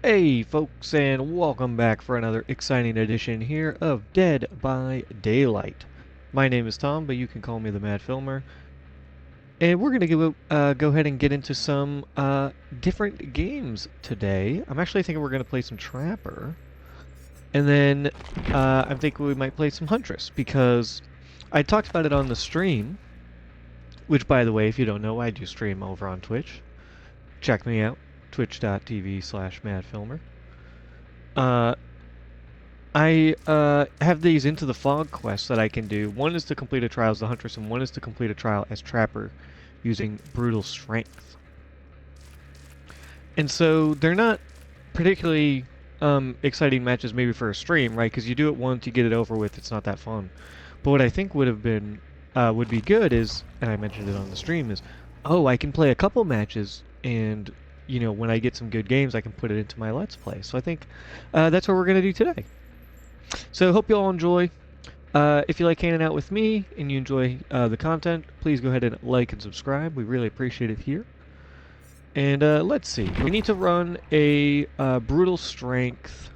Hey folks, and welcome back for another exciting edition here of Dead by Daylight. My name is Tom, but you can call me the Mad Filmer. And we're going to go ahead and get into some different games today. I'm actually thinking we're going to play some Trapper. And then I'm thinking we might play some Huntress, because I talked about it on the stream, which, by the way, if you don't know, I do stream over on Twitch. Check me out, twitch.tv/madfilmer. Uh, I have these Into the Fog quests that I can do. One is to complete a trial as the Huntress, and one is to complete a trial as Trapper using Brutal Strength. And so they're not particularly exciting matches maybe for a stream, right? Because you do it once, you get it over with, it's not that fun. But what I think would be good is, and I mentioned it on the stream, is, oh, I can play a couple matches, and when I get some good games, I can put it into my Let's Play. So I think that's what we're going to do today. So hope you all enjoy. If you like hanging out with me and you enjoy the content, please go ahead and like and subscribe. We really appreciate it here. And let's see. We need to run a Brutal Strength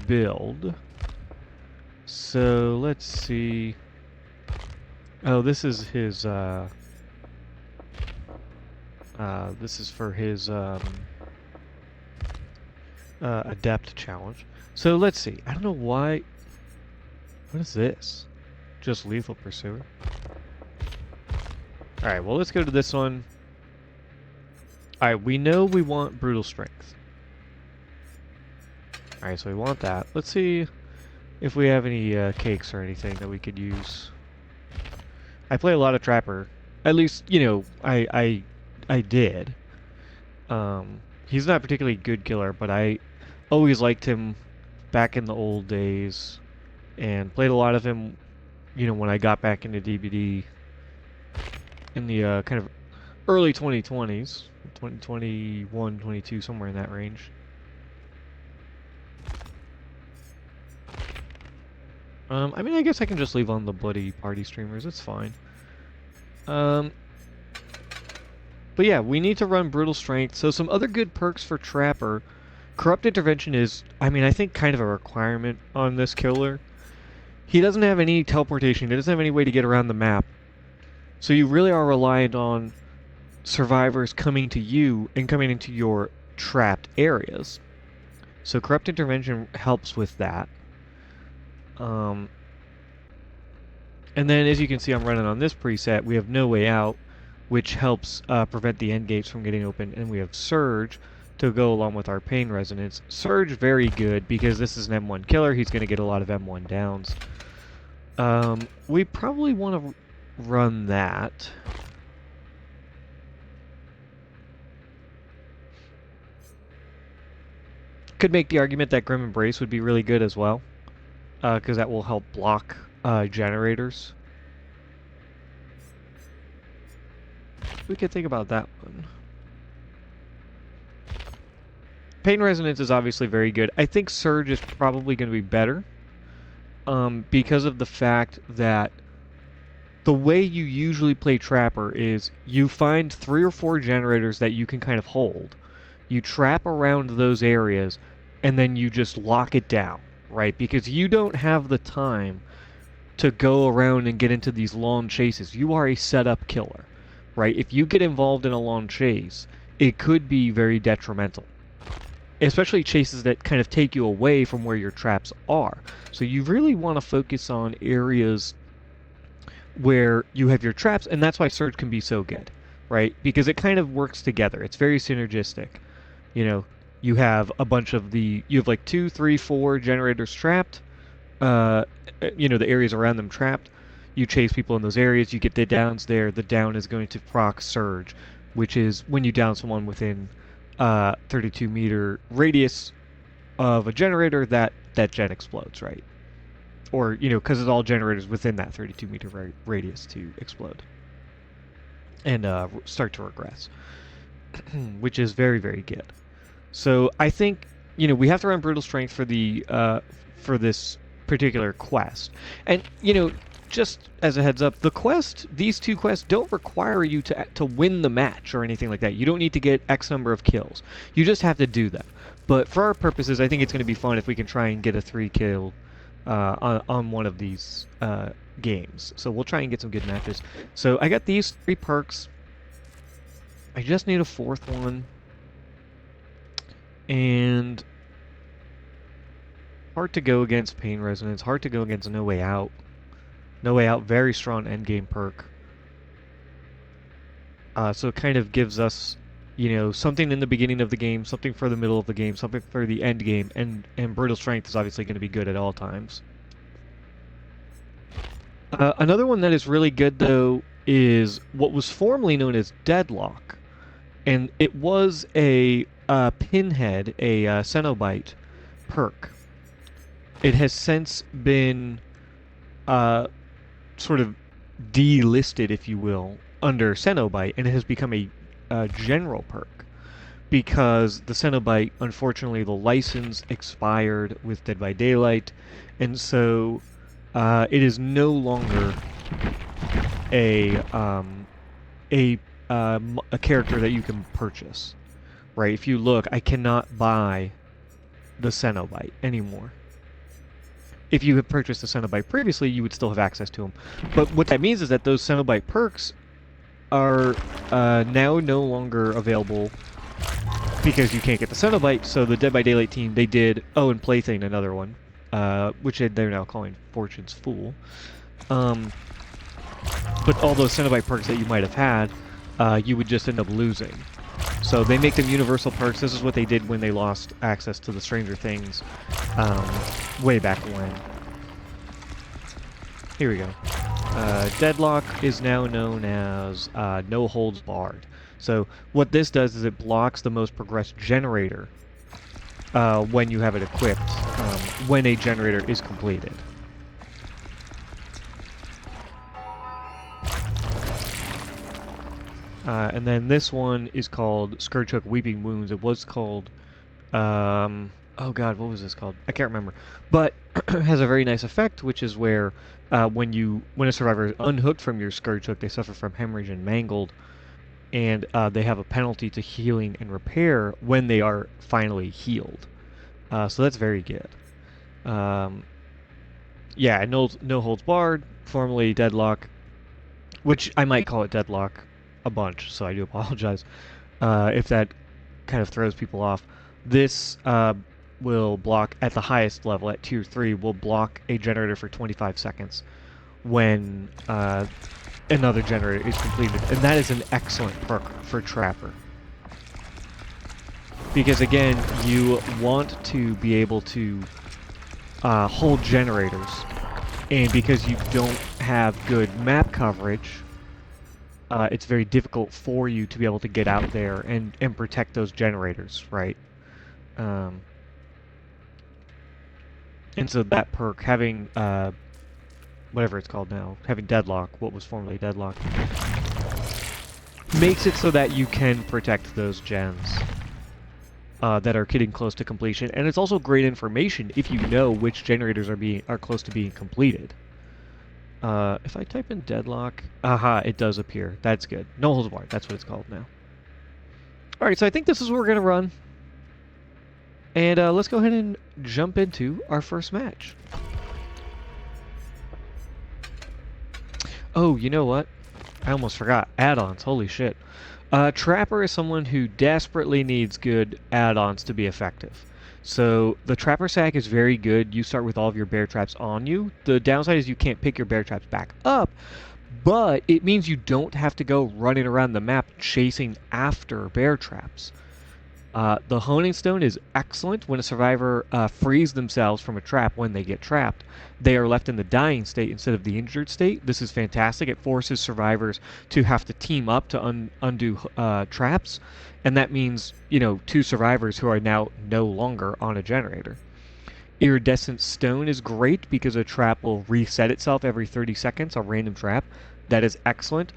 build. So let's see. Oh, this is his... this is for his Adept challenge. So let's see. I don't know why... What is this? Just Lethal Pursuer? Alright, well, let's go to this one. Alright, we know we want Brutal Strength. Alright, so we want that. Let's see if we have any cakes or anything that we could use. I play a lot of Trapper. At least, I did. He's not a particularly good killer, but I always liked him back in the old days. And played a lot of him, when I got back into DBD in the kind of early 2020s, 2021, 22, somewhere in that range. I mean, I guess I can just leave on the bloody party streamers, it's fine. But yeah, we need to run Brutal Strength. So some other good perks for Trapper. Corrupt Intervention is, I think kind of a requirement on this killer. He doesn't have any teleportation. He doesn't have any way to get around the map. So you really are reliant on survivors coming to you and coming into your trapped areas. So Corrupt Intervention helps with that. And then, as you can see, I'm running on this preset. We have No Way Out, which helps prevent the end gates from getting open. And we have Surge to go along with our Pain Resonance. Surge, very good, because this is an M1 killer. He's going to get a lot of M1 downs. We probably want to run that. Could make the argument that Grim Embrace would be really good as well, because that will help block generators. We could think about that one. Pain Resonance is obviously very good. I think Surge is probably going to be better. Because of the fact that the way you usually play Trapper is you find 3 or 4 generators that you can kind of hold. You trap around those areas, and then you just lock it down, right? Because you don't have the time to go around and get into these long chases. You are a setup killer, right? If you get involved in a long chase, it could be very detrimental. Especially chases that kind of take you away from where your traps are. So you really want to focus on areas where you have your traps, and that's why Surge can be so good, right? Because it kind of works together. It's very synergistic. You have a bunch of you have like 2, 3, 4 generators trapped. The areas around them trapped. You chase people in those areas, you get the downs there. The down is going to proc Surge, which is when you down someone within 32-meter radius of a generator, that gen explodes, right? Or, because it's all generators within that 32-meter radius to explode and start to regress, which is very, very good. So I think, we have to run Brutal Strength for the for this particular quest. And, just as a heads up, these two quests don't require you to win the match or anything like that. You don't need to get X number of kills. You just have to do them. But for our purposes, I think it's going to be fun if we can try and get a 3 kill on one of these games. So we'll try and get some good matches. So I got these 3 perks. I just need a 4th one. And hard to go against Pain Resonance, hard to go against No Way Out. No Way Out, very strong endgame perk. So it kind of gives us, something in the beginning of the game, something for the middle of the game, something for the end game, and Brutal Strength is obviously going to be good at all times. Another one that is really good, though, is what was formerly known as Deadlock. And it was a Pinhead, a Cenobite perk. It has since been sort of delisted, if you will, under Cenobite, and it has become a general perk because the Cenobite, unfortunately, the license expired with Dead by Daylight, and so it is no longer a character that you can purchase. Right? If you look, I cannot buy the Cenobite anymore. If you had purchased the Cenobite previously, you would still have access to them. But what that means is that those Cenobite perks are now no longer available because you can't get the Cenobite. So the Dead by Daylight team, they did, and Plaything, another one, which they're now calling Fortune's Fool. But all those Cenobite perks that you might have had, you would just end up losing. So they make them universal perks. This is what they did when they lost access to the Stranger Things way back when. Here we go. Deadlock is now known as No Holds Barred. So what this does is it blocks the most progressed generator when you have it equipped, when a generator is completed. And then this one is called Scourge Hook Weeping Wounds. It was called, oh god, what was this called? I can't remember. But it has a very nice effect, which is where when a survivor is unhooked from your Scourge Hook, they suffer from hemorrhage and mangled, and they have a penalty to healing and repair when they are finally healed. So that's very good. Yeah, no Holds Barred, formerly Deadlock, which I might call it Deadlock a bunch, so I do apologize if that kind of throws people off. This will block at the highest level, at tier 3, will block a generator for 25 seconds when another generator is completed, and that is an excellent perk for Trapper. Because again, you want to be able to hold generators, and because you don't have good map coverage, it's very difficult for you to be able to get out there and protect those generators, right? And so that perk, having whatever it's called now, having Deadlock, what was formerly Deadlock, makes it so that you can protect those gens that are getting close to completion. And it's also great information if you know which generators are close to being completed. If I type in Deadlock, it does appear. That's good. No Holds Barred, that's what it's called now. Alright, so I think this is what we're going to run. And let's go ahead and jump into our first match. Oh, you know what? I almost forgot. Add-ons, holy shit. Trapper is someone who desperately needs good add-ons to be effective. So the Trapper Sack is very good. You start with all of your bear traps on you. The downside is you can't pick your bear traps back up, but it means you don't have to go running around the map chasing after bear traps. The Honing Stone is excellent when a survivor frees themselves from a trap when they get trapped. They are left in the dying state instead of the injured state. This is fantastic. It forces survivors to have to team up to undo traps, and that means, 2 survivors who are now no longer on a generator. Iridescent Stone is great because a trap will reset itself every 30 seconds, a random trap. That is excellent.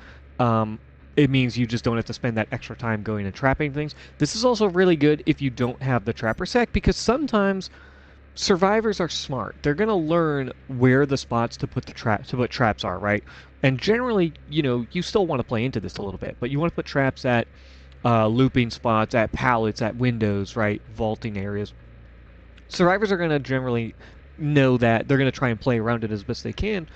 It means you just don't have to spend that extra time going and trapping things. This is also really good if you don't have the Trapper Sack, because sometimes survivors are smart. They're gonna learn where the spots to put traps are, right? And generally, you still want to play into this a little bit, but you want to put traps at looping spots, at pallets, at windows, right? Vaulting areas. Survivors are gonna generally know that. They're gonna try and play around it as best they can.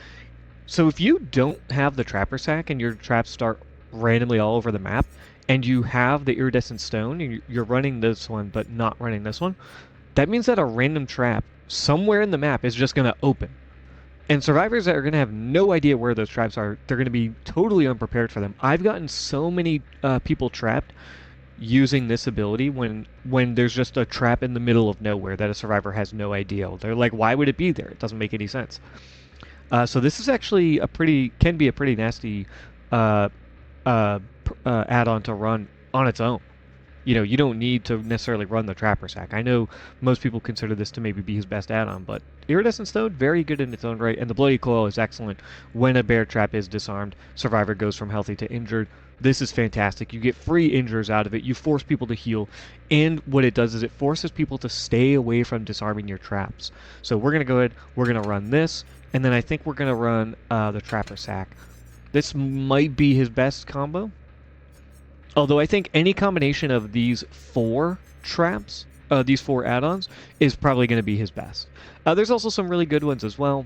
So if you don't have the trapper sack and your traps start randomly all over the map, and you have the iridescent stone, and you're running this one but not running this one, that means that a random trap somewhere in the map is just going to open. And survivors that are going to have no idea where those traps are, they're going to be totally unprepared for them. I've gotten so many people trapped using this ability when there's just a trap in the middle of nowhere that a survivor has no idea. They're like, why would it be there? It doesn't make any sense. So this is actually can be a pretty nasty uh, add-on to run on its own. You don't need to necessarily run the Trapper Sack. I know most people consider this to maybe be his best add-on, but Iridescent Stone, very good in its own right, and the Bloody Coil is excellent. When a bear trap is disarmed, survivor goes from healthy to injured. This is fantastic. You get free injures out of it. You force people to heal, and what it does is it forces people to stay away from disarming your traps. So we're going to go ahead, we're going to run this, and then I think we're going to run the Trapper Sack. This might be his best combo. Although I think any combination of these 4 traps, these 4 add-ons, is probably going to be his best. There's also some really good ones as well.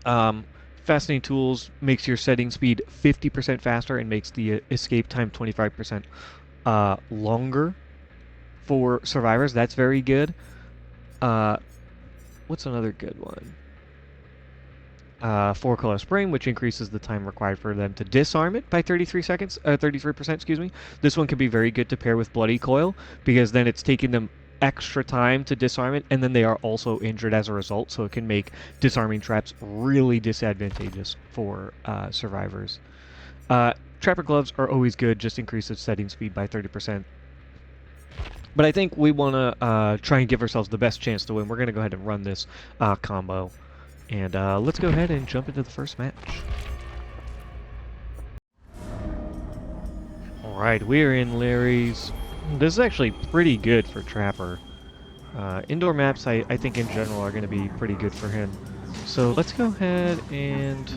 Fascinating Tools makes your setting speed 50% faster and makes the escape time 25% longer for survivors. That's very good. What's another good one? 4-color Spring, which increases the time required for them to disarm it by 33%, excuse me. This one can be very good to pair with Bloody Coil, because then it's taking them extra time to disarm it, and then they are also injured as a result, so it can make disarming traps really disadvantageous for survivors. Trapper Gloves are always good, just increase its setting speed by 30%. But I think we want to try and give ourselves the best chance to win. We're going to go ahead and run this combo. And let's go ahead and jump into the first match. Alright, we're in Larry's. This is actually pretty good for Trapper. Indoor maps, I think in general, are going to be pretty good for him. So let's go ahead and...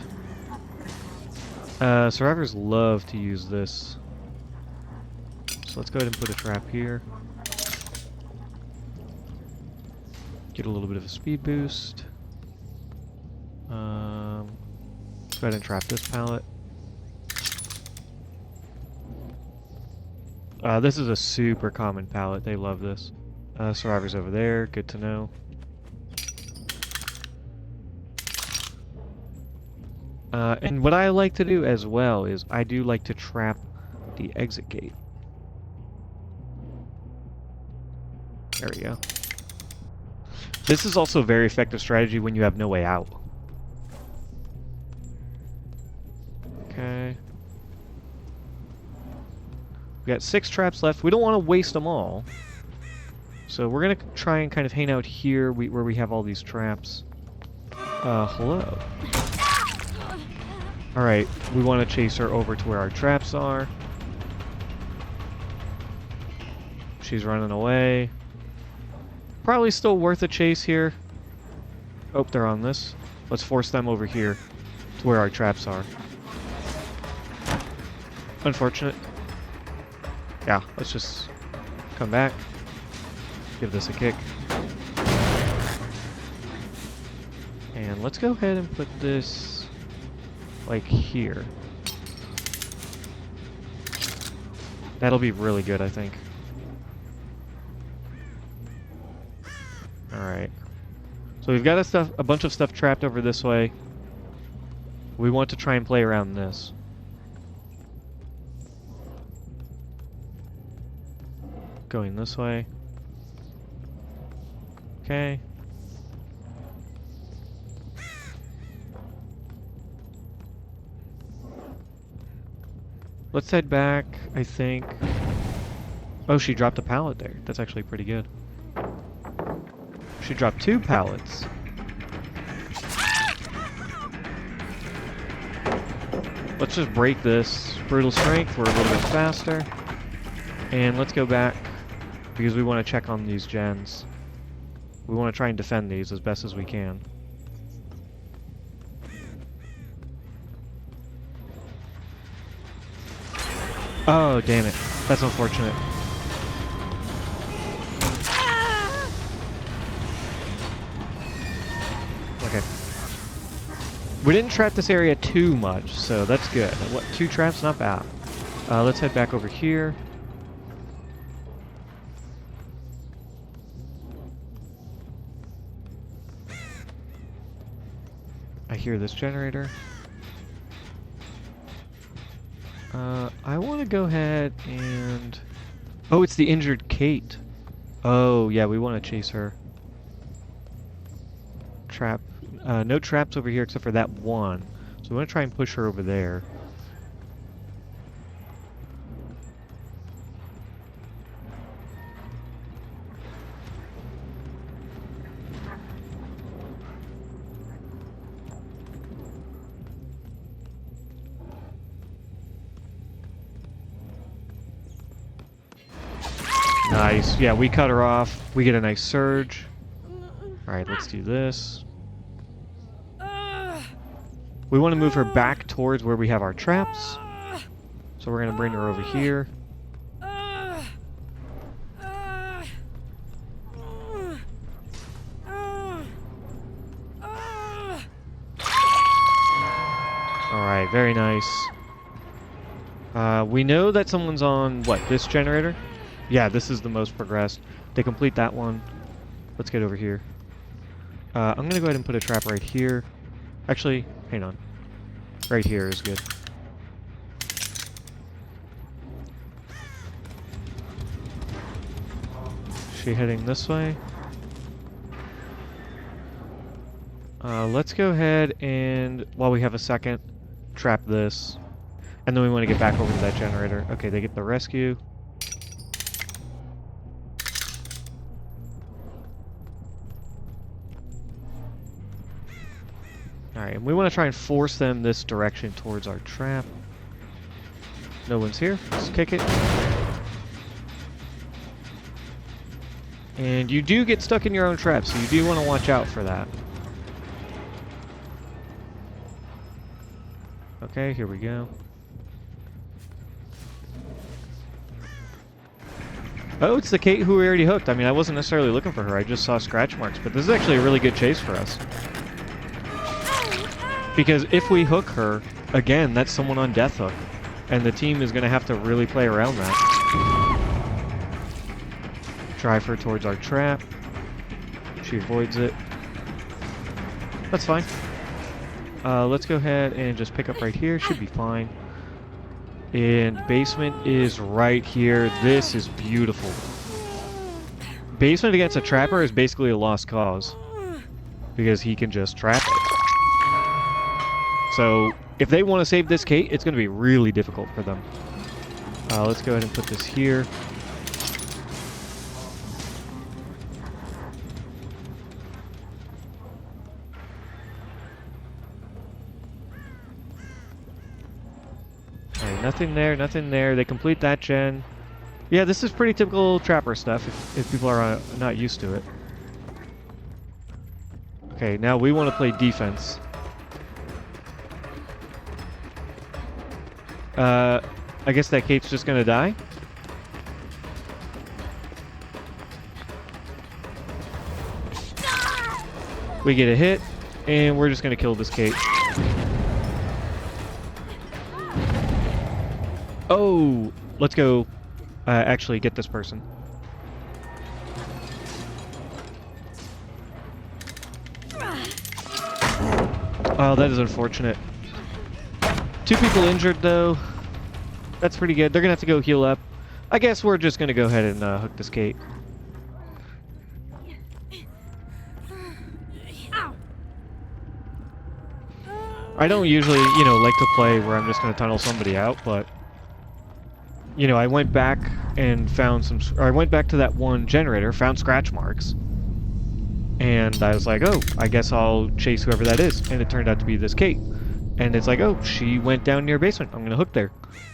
survivors love to use this. So let's go ahead and put a trap here. Get a little bit of a speed boost. Let's go ahead and trap this pallet. This is a super common pallet. They love this. Survivors over there. Good to know. And what I like to do as well is I do like to trap the exit gate. There we go. This is also a very effective strategy when you have no way out. Okay. We got 6 traps left. We don't want to waste them all. So we're going to try and kind of hang out here where we have all these traps. Hello. Alright, we want to chase her over to where our traps are. She's running away. Probably still worth a chase here. Oh, they're on this. Let's force them over here to where our traps are. Unfortunate. Yeah, let's just come back. Give this a kick. And let's go ahead and put this like here. That'll be really good, I think. Alright. So we've got a bunch of stuff trapped over this way. We want to try and play around this. Going this way. Okay. Let's head back, I think. Oh, she dropped a pallet there. That's actually pretty good. She dropped 2 pallets. Let's just break this. Brutal Strength, we're a little bit faster. And let's go back, because we want to check on these gens. We want to try and defend these as best as we can. Oh, damn it. That's unfortunate. Okay. We didn't trap this area too much, so that's good. What, 2 traps? Not bad. Let's head back over here. I hear this generator. I want to go ahead and... Oh, it's the injured Kate. Oh, yeah, we want to chase her. Trap. No traps over here except for that one. So we want to try and push her over there. Nice. Yeah, we cut her off. We get a nice surge. Alright, let's do this. We want to move her back towards where we have our traps. So we're going to bring her over here. Alright, very nice. We know that someone's on, what, this generator? Yeah, this is the most progressed. They complete that one. Let's get over here. I'm going to go ahead and put a trap right here. Actually, hang on. Right here is good. She heading this way. Let's go ahead and, while we have a second, trap this. And then we want to get back over to that generator. Okay, they get the rescue. Alright, and we want to try and force them this direction towards our trap. No one's here. Let's kick it. And you do get stuck in your own trap, so you do want to watch out for that. Okay, here we go. Oh, it's the Kate who we already hooked. I mean, I wasn't necessarily looking for her. I just saw scratch marks, but this is actually a really good chase for us. Because if we hook her, again, that's someone on death hook. And the team is going to have to really play around that. Drive her towards our trap. She avoids it. That's fine. Let's go ahead and just pick up right here. Should be fine. And basement is right here. This is beautiful. Basement against a trapper is basically a lost cause. Because he can just trap it. So, if they want to save this Kate, it's going to be really difficult for them. Let's go ahead and put this here. Alright, nothing there, nothing there. They complete that gen. Yeah, this is pretty typical trapper stuff if people are not used to it. Okay, now we want to play defense. I guess that Kate's just gonna die? We get a hit, and we're just gonna kill this Kate. Oh! Let's go actually get this person. Oh, that is unfortunate. 2 people injured, though. That's pretty good. They're going to have to go heal up. I guess we're just going to go ahead and hook this Kate. I don't usually, like to play where I'm just going to tunnel somebody out, but... I went back and found some... Or I went back to that one generator, found scratch marks. And I was like, oh, I guess I'll chase whoever that is. And it turned out to be this Kate. And it's like, oh, she went down near basement. I'm going to hook there.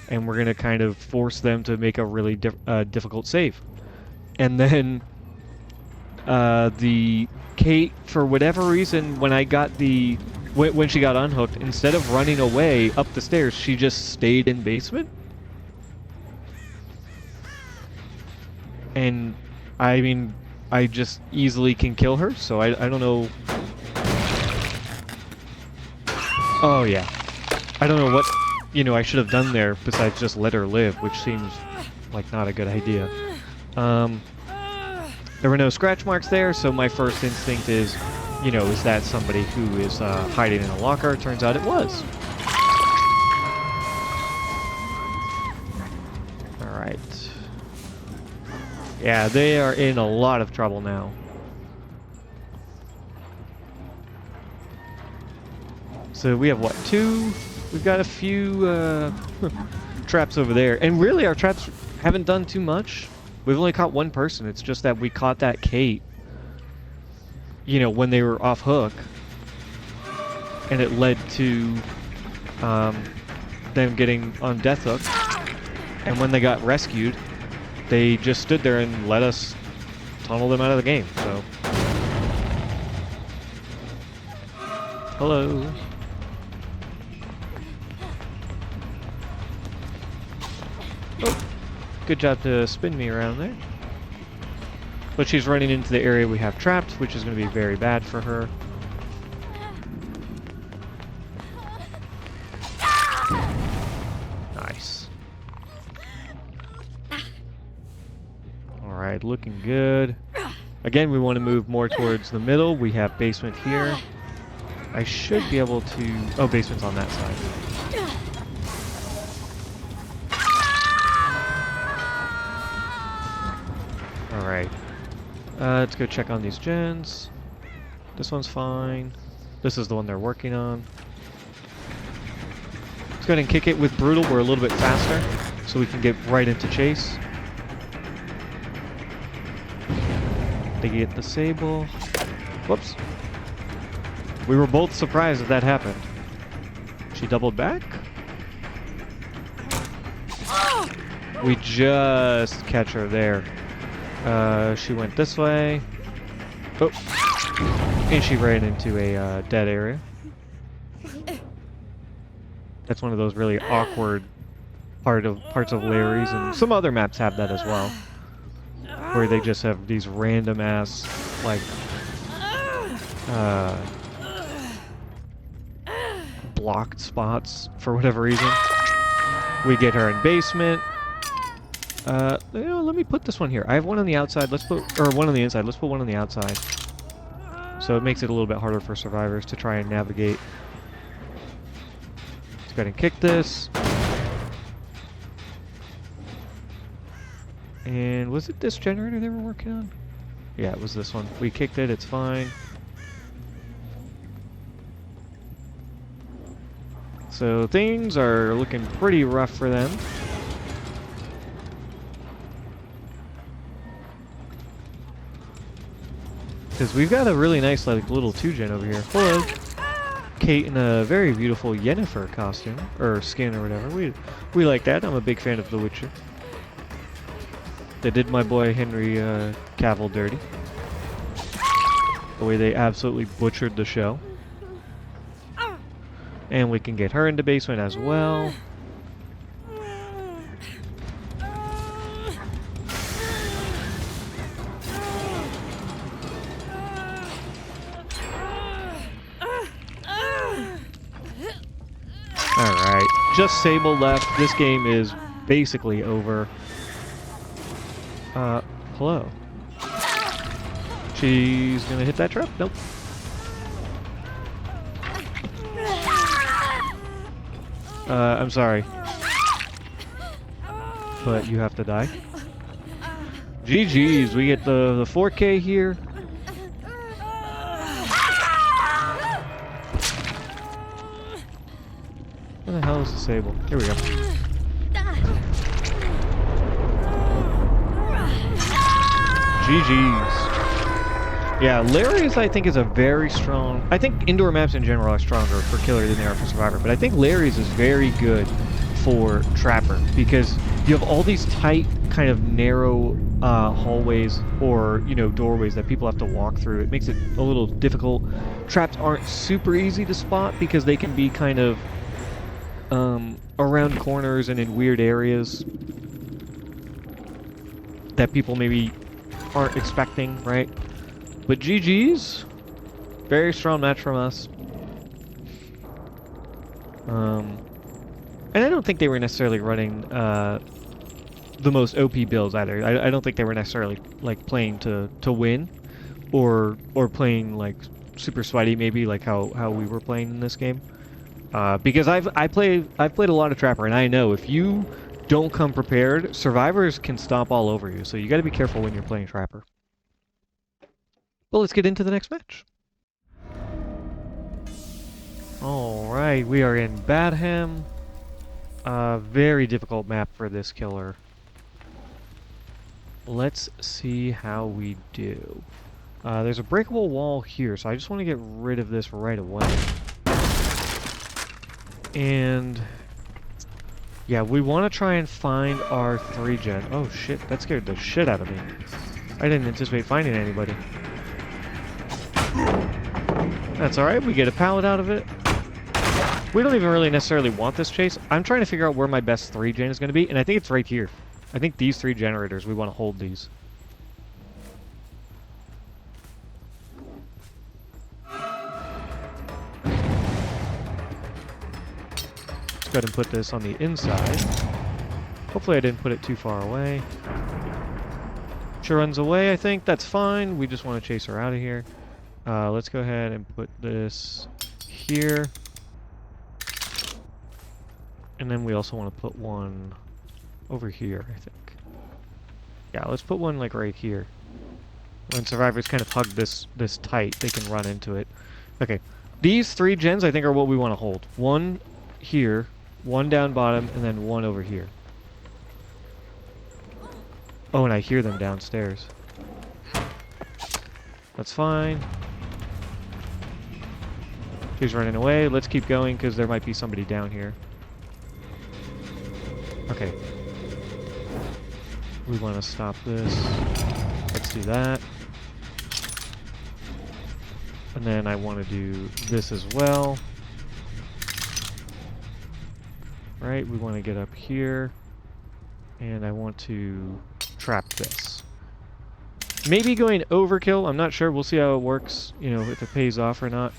And we're going to kind of force them to make a really difficult save. And then The Kate, for whatever reason, when I got when she got unhooked, instead of running away up the stairs, she just stayed in basement. And I mean, I just easily can kill her, so I don't know. Oh yeah. I don't know what, I should have done there besides just let her live, which seems like not a good idea. There were no scratch marks there, so my first instinct is, is that somebody who is hiding in a locker? Turns out it was. Alright. Yeah, they are in a lot of trouble now. So we have what, 2? We've got a few traps over there. And really, our traps haven't done too much. We've only caught one person. It's just that we caught that Kate, when they were off hook. And it led to them getting on death hook. And when they got rescued, they just stood there and let us tunnel them out of the game, so. Hello. Oh, good job to spin me around there. But she's running into the area we have trapped, which is going to be very bad for her. Nice. Alright, looking good. Again, we want to move more towards the middle. We have basement here. I should be able to... Oh, basement's on that side. Alright. Let's go check on these gens. This one's fine. This is the one they're working on. Let's go ahead and kick it with Brutal. We're a little bit faster, so we can get right into chase. They get the Sable. Whoops. We were both surprised that happened. She doubled back? We just catch her there. She went this way. Oh. And she ran into a dead area. That's one of those really awkward parts of Larry's, and some other maps have that as well. Where they just have these random ass, like, blocked spots for whatever reason. We get her in basement. Let me put this one here. I have one on the outside. One on the inside. Let's put one on the outside. So it makes it a little bit harder for survivors to try and navigate. Let's go ahead and kick this. And was it this generator they were working on? Yeah, it was this one. We kicked it. It's fine. So things are looking pretty rough for them. Because we've got a really nice little 2-gen over here. Hello. Kate in a very beautiful Yennefer costume, or skin or whatever. We like that. I'm a big fan of The Witcher. They did my boy Henry Cavill dirty. The way they absolutely butchered the show. And we can get her into basement as well. Alright, just Sable left. This game is basically over. Hello. She's gonna hit that trap? Nope. I'm sorry. But you have to die. GG's, we get the 4K here. Where the hell is the Sable? Here we go. GG's. Yeah, Larry's, I think, is a very strong... I think indoor maps in general are stronger for Killer than they are for Survivor, but I think Larry's is very good for Trapper, because you have all these tight kind of narrow hallways or, you know, doorways that people have to walk through. It makes it a little difficult. Traps aren't super easy to spot because they can be kind of around corners and in weird areas that people maybe aren't expecting, right? But GG's, very strong match from us. And I don't think they were necessarily running the most OP builds either. I don't think they were necessarily like playing to win, or playing like super sweaty maybe like how we were playing in this game. Because I've played a lot of Trapper, and I know if you don't come prepared, survivors can stomp all over you. So you got to be careful when you're playing Trapper. Well, let's get into the next match. All right, we are in Badham. Very difficult map for this killer. Let's see how we do. There's a breakable wall here, so I just want to get rid of this right away. And yeah, we want to try and find our 3-gen. Oh shit, that scared the shit out of me. I didn't anticipate finding anybody. That's alright, we get a pallet out of it. We don't even really necessarily want this chase. I'm trying to figure out where my best 3-gen is going to be, and I think it's right here. I think these 3 generators, we want to hold these. Let's go ahead and put this on the inside. Hopefully I didn't put it too far away. She runs away, I think. That's fine. We just want to chase her out of here. Let's go ahead and put this here. And then we also want to put one over here, I think. Yeah, let's put one like right here. When survivors kind of hug this tight, they can run into it. Okay. These 3 gens I think are what we want to hold. One here, one down bottom, and then one over here. Oh, and I hear them downstairs. That's fine. She's running away. Let's keep going because there might be somebody down here. Okay. We want to stop this. Let's do that. And then I want to do this as well. Right, we want to get up here. And I want to trap this. Maybe going overkill, I'm not sure. We'll see how it works, you know, if it pays off or not.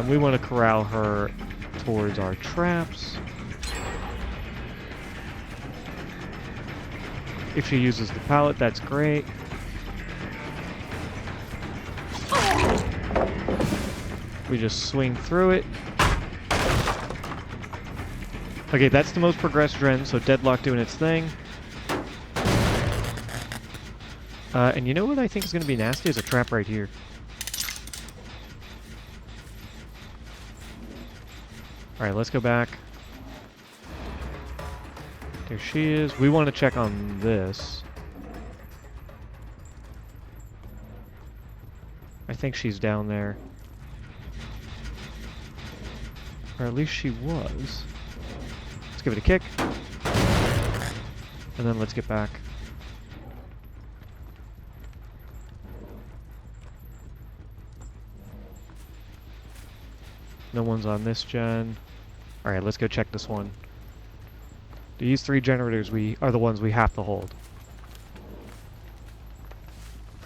We want to corral her towards our traps. If she uses the pallet, that's great. We just swing through it. Okay, that's the most progressed gen, so Deadlock doing its thing. And you know what I think is going to be nasty is a trap right here. Alright, let's go back. There she is. We want to check on this. I think she's down there. Or at least she was. Let's give it a kick. And then let's get back. No one's on this gen. Alright, let's go check this one. These 3 generators are the ones we have to hold.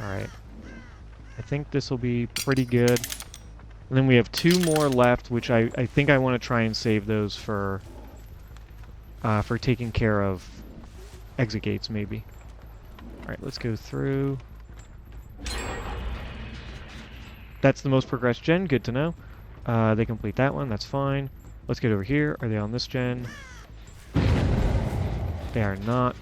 Alright. I think this will be pretty good. And then we have 2 more left, which I think I want to try and save those for taking care of exit gates, maybe. Alright, let's go through. That's the most progressed gen, good to know. They complete that one, that's fine. Let's get over here. Are they on this gen? They are not.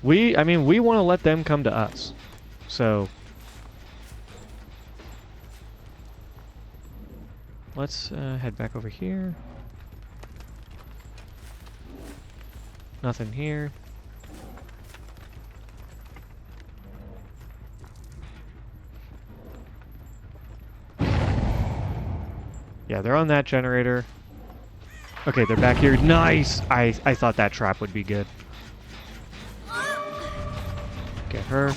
I mean, we want to let them come to us. So let's head back over here. Nothing here. Yeah, they're on that generator. Okay, they're back here. Nice! I thought that trap would be good. Get her.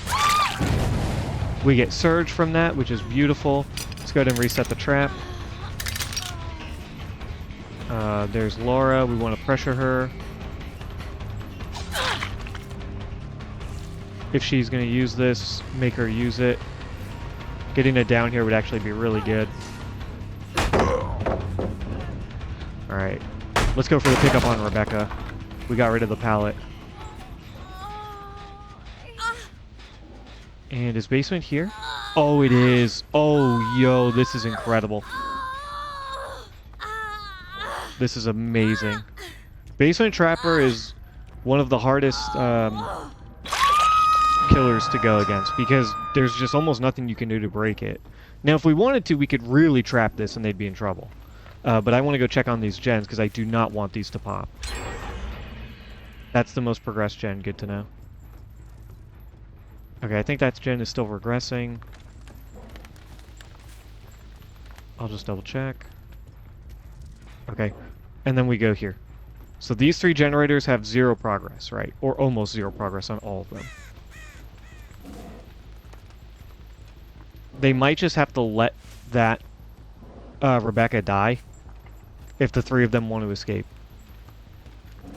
We get Surge from that, which is beautiful. Let's go ahead and reset the trap. There's Laura. We want to pressure her. If she's going to use this, make her use it. Getting it down here would actually be really good. Alright. Let's go for the pickup on Rebecca. We got rid of the pallet. And is basement here? Oh, it is. Oh, yo, this is incredible. This is amazing. Basement Trapper is one of the hardest killers to go against because there's just almost nothing you can do to break it. Now, if we wanted to, we could really trap this and they'd be in trouble. But I want to go check on these gens because I do not want these to pop. That's the most progressed gen. Good to know. Okay, I think that gen is still regressing. I'll just double check. Okay, and then we go here. So these 3 generators have 0 progress, right? Or almost 0 progress on all of them. They might just have to let that Rebecca die if the 3 of them want to escape.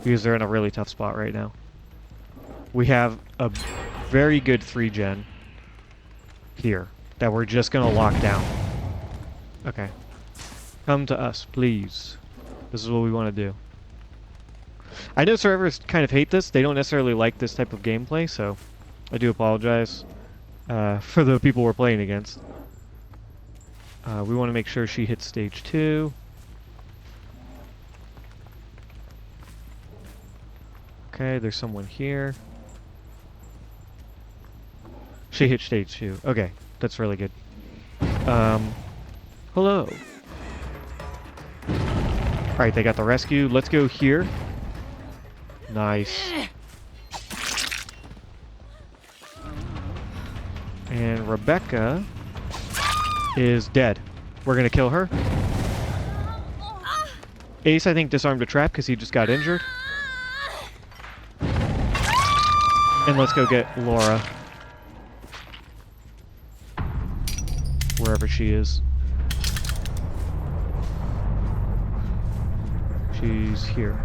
Because they're in a really tough spot right now. We have a very good 3 gen here that we're just going to lock down. Okay. Come to us, please. This is what we want to do. I know survivors kind of hate this. They don't necessarily like this type of gameplay, so I do apologize for the people we're playing against. We want to make sure she hits stage 2. Okay, there's someone here. She hit stage 2. Okay, that's really good. Hello. Alright, they got the rescue. Let's go here. Nice. And Rebecca is dead. We're gonna kill her. Ace, I think, disarmed a trap because he just got injured. And let's go get Laura. Wherever she is. She's here.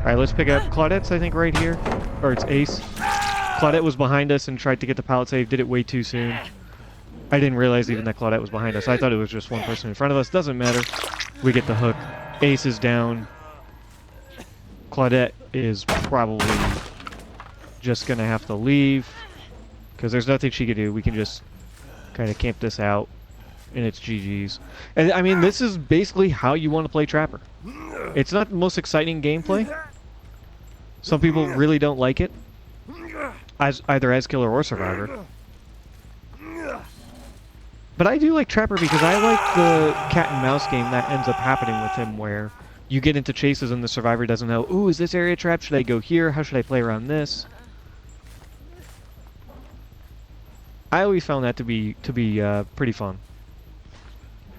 Alright, let's pick up Claudette's, I think, right here. Or it's Ace. Claudette was behind us and tried to get the pallet save. Did it way too soon. I didn't realize even that Claudette was behind us. I thought it was just one person in front of us. Doesn't matter. We get the hook. Ace is down. Claudette is probably just going to have to leave. Because there's nothing she can do. We can just kind of camp this out. And it's GG's. And I mean, this is basically how you want to play Trapper. It's not the most exciting gameplay. Some people really don't like it. Either as killer or survivor. But I do like Trapper because I like the cat and mouse game that ends up happening with him where you get into chases and the survivor doesn't know, ooh, is this area trapped? Should I go here? How should I play around this? I always found that to be pretty fun.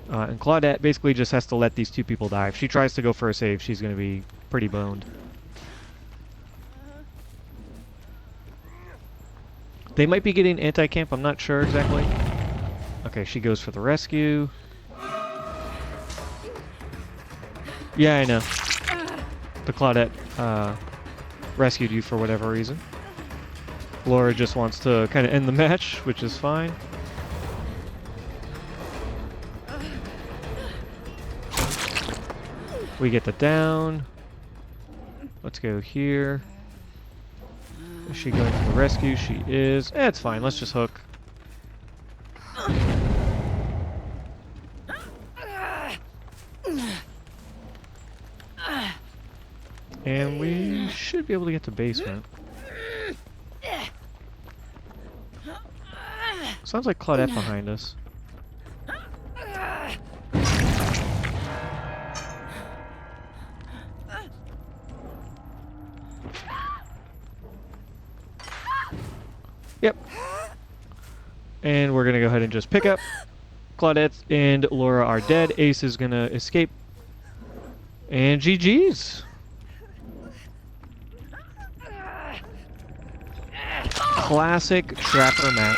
And Claudette basically just has to let these 2 people die. If she tries to go for a save, she's going to be pretty boned. They might be getting anti-camp, I'm not sure exactly. Okay, she goes for the rescue. Yeah, I know. The Claudette rescued you for whatever reason. Laura just wants to kind of end the match, which is fine. We get the down. Let's go here. Is she going for the rescue? She is. It's fine. Let's just hook. And we should be able to get to basement. Sounds like Claudette behind us. Yep. And we're gonna go ahead and just pick up. Claudette and Laura are dead. Ace is gonna escape. And GG's. Classic Trapper match.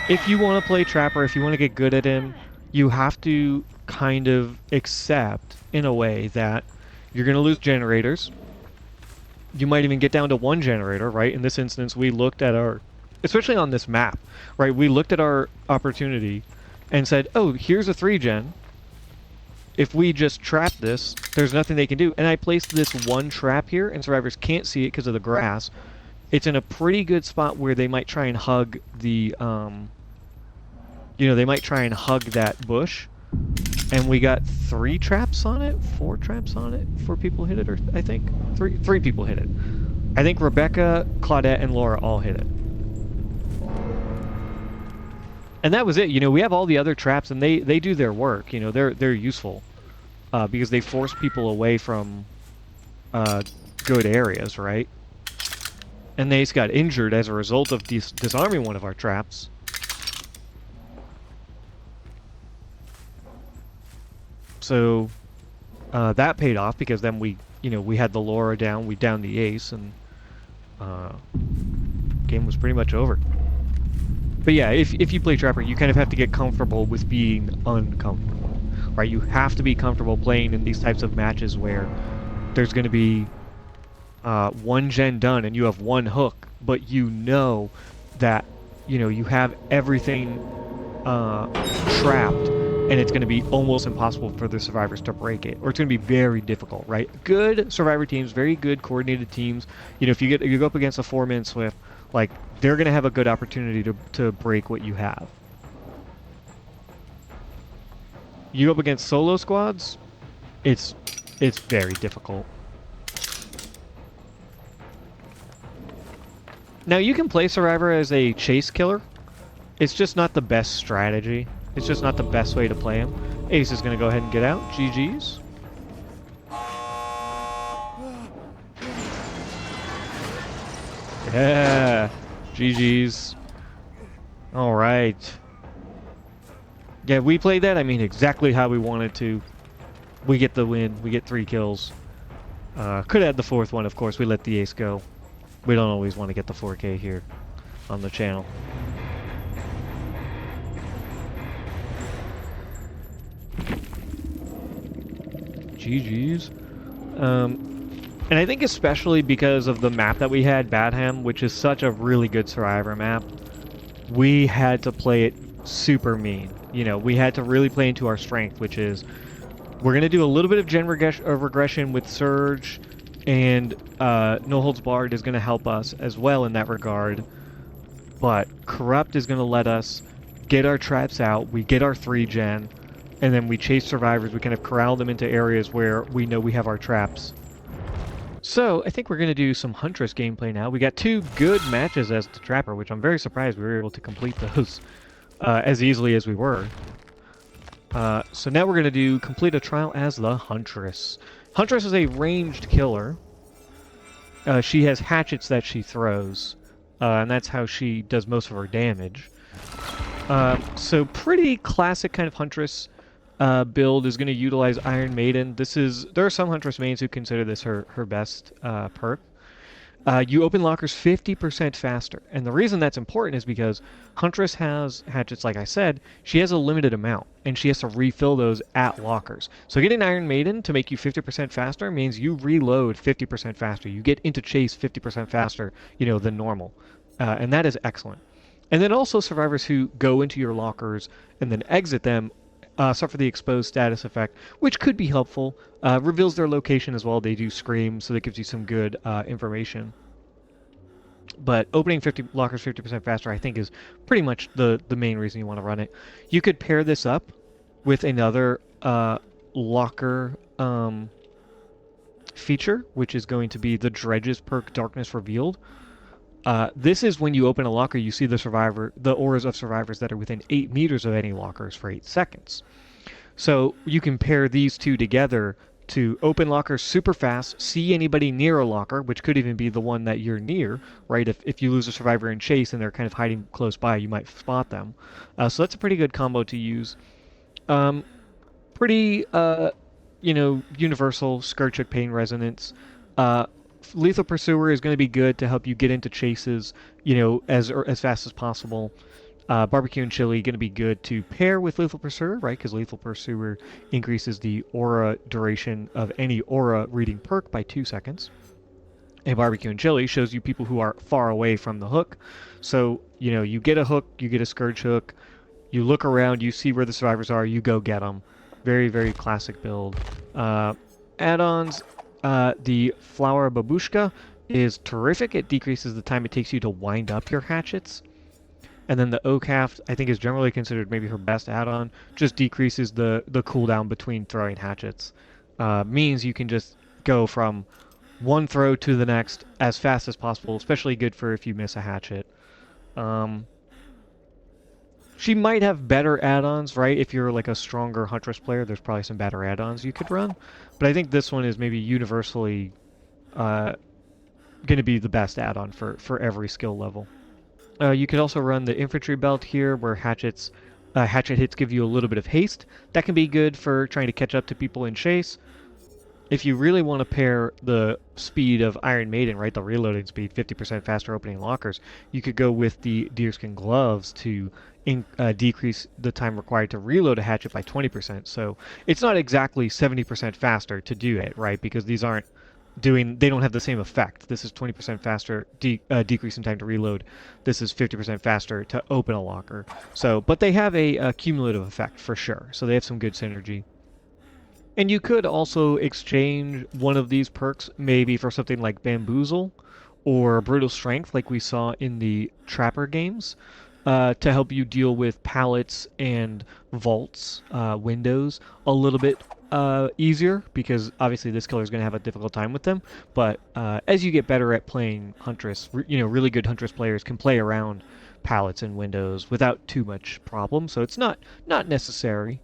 If you want to play Trapper, if you want to get good at him, you have to kind of accept, in a way, that you're going to lose generators. You might even get down to one generator, right? In this instance, we looked at our, especially on this map, right? We looked at our opportunity and said, oh, here's a 3-gen. If we just trap this, there's nothing they can do. And I placed this one trap here, and survivors can't see it because of the grass. It's in a pretty good spot where they might try and hug the, they might try and hug that bush. And we got 3 traps on it, 4 traps on it, 4 people hit it, or I think 3 people hit it. I think Rebecca, Claudette, and Laura all hit it. And that was it. We have all the other traps, and they do their work. They're useful because they force people away from good areas, right? And they got injured as a result of disarming one of our traps. So that paid off because then we had the Laura down, we downed the ace, and game was pretty much over. But yeah, if you play Trapper, you kind of have to get comfortable with being uncomfortable, right? You have to be comfortable playing in these types of matches where there's going to be 1 gen done and you have 1 hook, but that you have everything trapped, and it's going to be almost impossible for the survivors to break it, or it's going to be very difficult, right? Good survivor teams, very good coordinated teams. If you go up against a 4-man Swift, like, they're going to have a good opportunity to break what you have. You go up against solo squads, it's very difficult. Now, you can play Survivor as a chase killer. It's just not the best strategy. It's just not the best way to play him. Ace is going to go ahead and get out. GG's. Yeah. GG's. All right. Yeah, we played that, exactly how we wanted to. We get the win. We get 3 kills. Could add the 4th one, of course. We let the ace go. We don't always want to get the 4K here on the channel. GG's. And I think especially because of the map that we had, Badham, which is such a really good Survivor map, we had to play it super mean. We had to really play into our strength, which is we're going to do a little bit of gen regression with Surge, and No Holds Barred is going to help us as well in that regard. But Corrupt is going to let us get our traps out, we get our 3-gen, and then we chase survivors. We kind of corral them into areas where we know we have our traps. So, I think we're going to do some Huntress gameplay now. We got 2 good matches as the Trapper, which I'm very surprised we were able to complete those as easily as we were. So now we're going to complete a trial as the Huntress. Huntress is a ranged killer. She has hatchets that she throws, and that's how she does most of her damage. So pretty classic kind of Huntress build is going to utilize Iron Maiden. There are some Huntress mains who consider this her best perk. You open lockers 50% faster, and the reason that's important is because Huntress has hatchets, like I said. She has a limited amount, and she has to refill those at lockers. So getting Iron Maiden to make you 50% faster means you reload 50% faster. You get into chase 50% faster, than normal, and that is excellent. And then also survivors who go into your lockers and then exit them suffer the exposed status effect, which could be helpful. Reveals their location as well. They do scream, so that gives you some good information. But opening lockers 50% faster, I think, is pretty much the main reason you want to run it. You could pair this up with another locker feature, which is going to be the Dredges perk, Darkness Revealed. This is when you open a locker, you see the auras of survivors that are within 8 meters of any lockers for 8 seconds. So you can pair these 2 together to open lockers super fast, see anybody near a locker, which could even be the one that you're near, right? If you lose a survivor in chase and they're kind of hiding close by, you might spot them. So that's a pretty good combo to use. Pretty universal Scourge Hook Pain Resonance. Uh, Lethal Pursuer is going to be good to help you get into chases, as fast as possible. Barbecue and Chili going to be good to pair with Lethal Pursuer, right? Because Lethal Pursuer increases the aura duration of any aura reading perk by 2 seconds. And Barbecue and Chili shows you people who are far away from the hook. So, you get a hook, you get a Scourge Hook, you look around, you see where the survivors are, you go get them. Very, very classic build. Add-ons, the Flower Babushka is terrific. It decreases the time it takes you to wind up your hatchets. And then the Oakheft, I think, is generally considered maybe her best add-on. Just decreases the cooldown between throwing hatchets. Means you can just go from one throw to the next as fast as possible, especially good for if you miss a hatchet. She might have better add-ons, right? If you're like a stronger Huntress player, there's probably some better add-ons you could run. But I think this one is maybe universally going to be the best add-on for every skill level. You could also run the Infantry Belt here, where hatchet hits give you a little bit of haste. That can be good for trying to catch up to people in chase. If you really want to pair the speed of Iron Maiden, right, the reloading speed, 50% faster opening lockers, you could go with the Deerskin Gloves to decrease the time required to reload a hatchet by 20%. So it's not exactly 70% faster to do it, right, because these aren't they don't have the same effect. This is 20% faster decrease in time to reload. This is 50% faster to open a locker. So, but they have a cumulative effect for sure. So they have some good synergy. And you could also exchange one of these perks maybe for something like Bamboozle or Brutal Strength, like we saw in the Trapper games, to help you deal with pallets and vaults, windows, a little bit easier, because obviously this killer is going to have a difficult time with them. But as you get better at playing Huntress, really good Huntress players can play around pallets and windows without too much problem. So it's not necessary.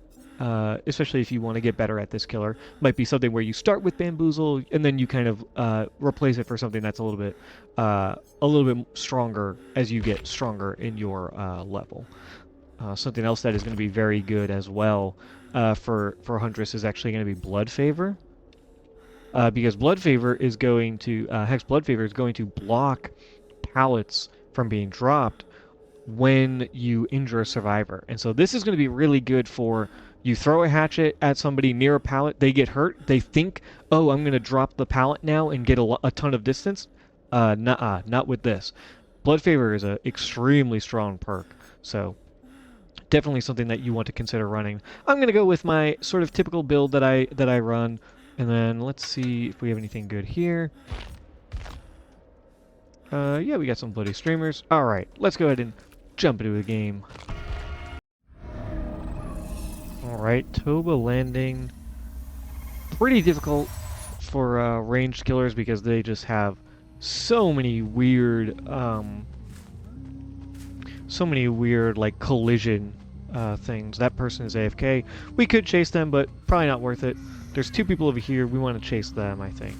Especially if you want to get better at this killer. Might be something where you start with Bamboozle and then you kind of replace it for something that's a little bit stronger as you get stronger in your level. Something else that is going to be very good as well for Huntress is actually going to be Blood Favor. Because Blood Favor is going to Hex Blood Favor is going to block pallets from being dropped when you injure a survivor. And so this is going to be really good for you throw a hatchet at somebody near a pallet, they get hurt, they think, oh, I'm going to drop the pallet now and get a ton of distance. Nuh-uh, not with this. Blood Favor is an extremely strong perk, so definitely something that you want to consider running. I'm going to go with my sort of typical build that I run, and then let's see if we have anything good here. Yeah, we got some Bloody Streamers. Alright, let's go ahead and jump into the game. Alright, Toba Landing. Pretty difficult for ranged killers because they just have so many weird, like collision things. That person is AFK. We could chase them, but probably not worth it. There's two people over here. We want to chase them, I think.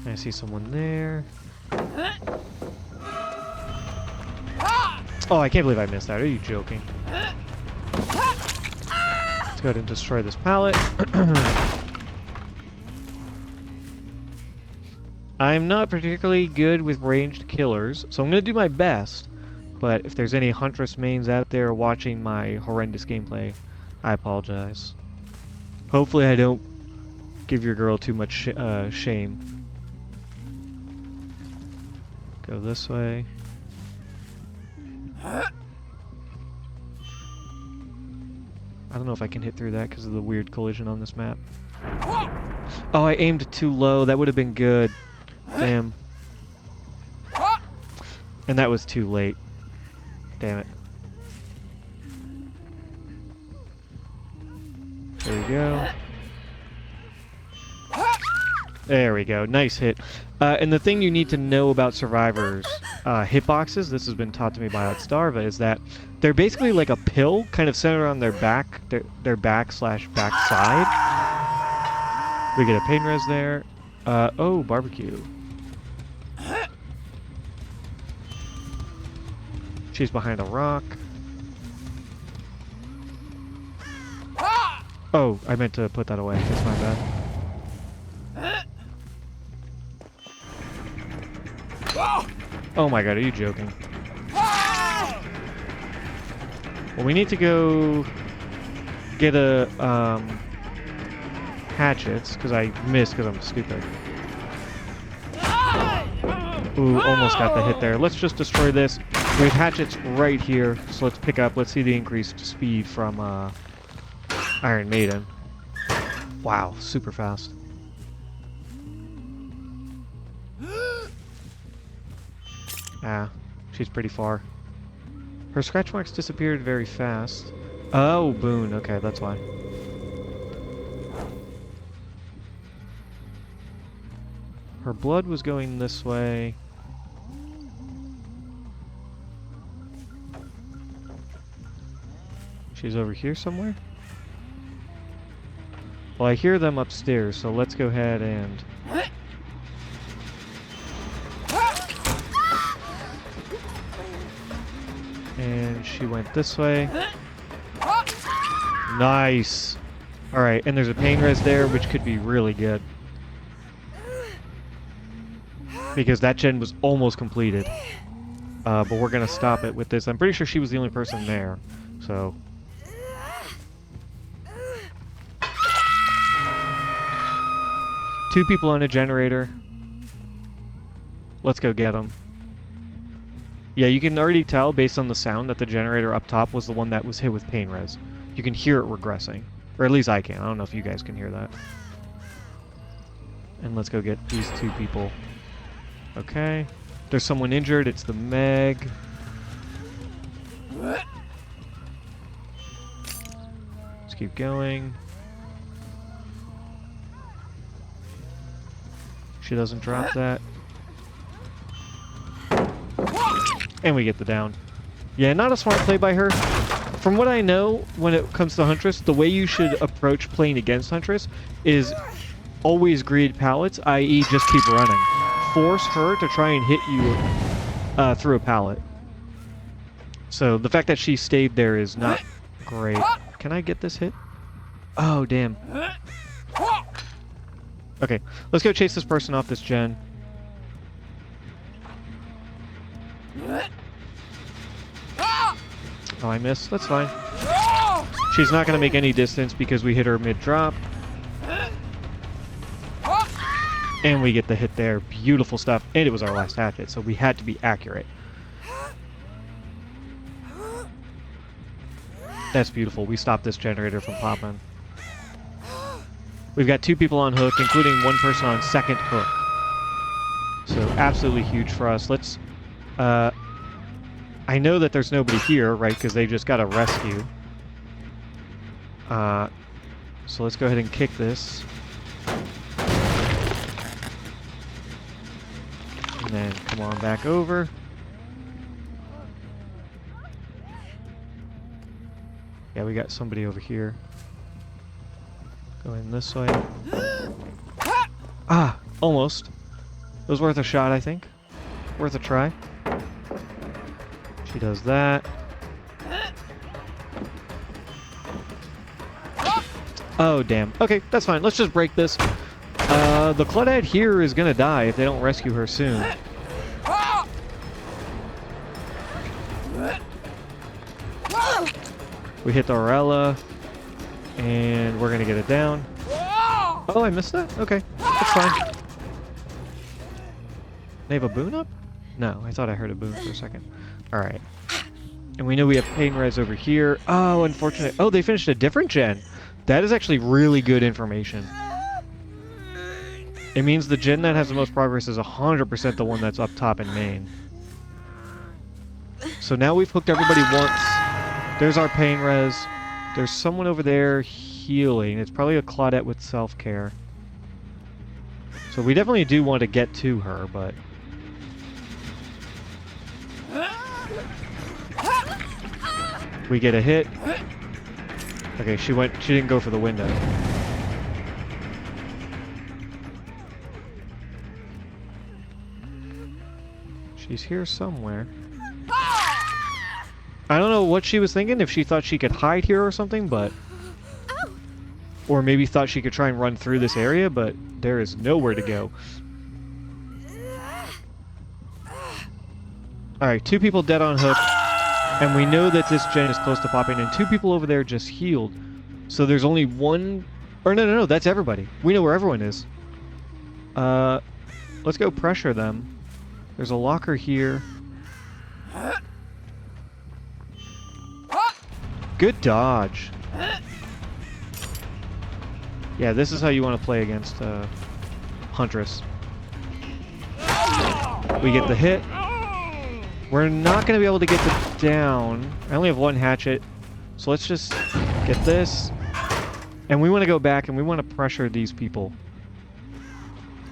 I see someone there. Oh, I can't believe I missed that. Are you joking? Let's go ahead and destroy this pallet. I'm not particularly good with ranged killers, so I'm going to do my best. But if there's any Huntress mains out there watching my horrendous gameplay, I apologize. Hopefully I don't give your girl too much shame. Go this way. I don't know if I can hit through that because of the weird collision on this map. Oh, I aimed too low. That would have been good. Damn. And that was too late. Damn it. There we go. There we go. Nice hit. And the thing you need to know about survivors' hitboxes, this has been taught to me by Outstarva, is that they're basically like a pill kind of centered on their back, their back/backside. We get a pain res there. Oh, barbecue. She's behind a rock. Oh, I meant to put that away. That's my bad. Oh my god, are you joking? Well, we need to go get a, hatchets, because I missed because I'm stupid. Ooh, almost got the hit there. Let's just destroy this. We have hatchets right here, so let's pick up. Let's see the increased speed from, Iron Maiden. Wow, super fast. Ah, she's pretty far. Her scratch marks disappeared very fast. Oh, Boone. Okay, that's why. Her blood was going this way. She's over here somewhere? Well, I hear them upstairs, so let's go ahead and... And she went this way. Nice! Alright, and there's a pain res there, which could be really good. Because that gen was almost completed. But we're gonna stop it with this. I'm pretty sure she was the only person there, so... Two people on a generator. Let's go get them. Yeah, you can already tell based on the sound that the generator up top was the one that was hit with pain res. You can hear it regressing. Or at least I can. I don't know if you guys can hear that. And let's go get these two people. Okay. There's someone injured. It's the Meg. Let's keep going. She doesn't drop that. And we get the down. Yeah, not a smart play by her. From what I know, when it comes to Huntress, the way you should approach playing against Huntress is always greed pallets, i.e. just keep running. Force her to try and hit you through a pallet. So the fact that she stayed there is not great. Can I get this hit? Oh, damn. Okay, let's go chase this person off this gen. Oh, I missed. That's fine. She's not going to make any distance because we hit her mid-drop. And we get the hit there. Beautiful stuff. And it was our last hatchet, so we had to be accurate. That's beautiful. We stopped this generator from popping. We've got two people on hook, including one person on second hook. So absolutely huge for us. Let's... I know that there's nobody here, right? Because they just got a rescue. So let's go ahead and kick this. And then come on back over. Yeah, we got somebody over here. Going this way. Ah, almost. It was worth a shot, I think. Worth a try. She does that. Oh, damn. Okay, that's fine. Let's just break this. The Claudette here is gonna die if they don't rescue her soon. We hit the Aurella, and we're gonna get it down. Oh, I missed that? Okay, that's fine. They have a boon up? No, I thought I heard a boon for a second. Alright. And we know we have pain res over here. Oh, unfortunate. Oh, they finished a different gen. That is actually really good information. It means the gen that has the most progress is 100% the one that's up top in main. So now we've hooked everybody once. There's our pain res. There's someone over there healing. It's probably a Claudette with self-care. So we definitely do want to get to her, but... We get a hit. Okay, she didn't go for the window. She's here somewhere. I don't know what she was thinking, if she thought she could hide here or something, but... Or maybe thought she could try and run through this area, but there is nowhere to go. Alright, 2 people dead on hook. And we know that this gen is close to popping, and 2 people over there just healed. So there's only one... Or no, that's everybody. We know where everyone is. Let's go pressure them. There's a locker here. Good dodge. Yeah, this is how you want to play against Huntress. We get the hit. We're not going to be able to get the down. I only have 1 hatchet. So let's just get this. And we want to go back and we want to pressure these people.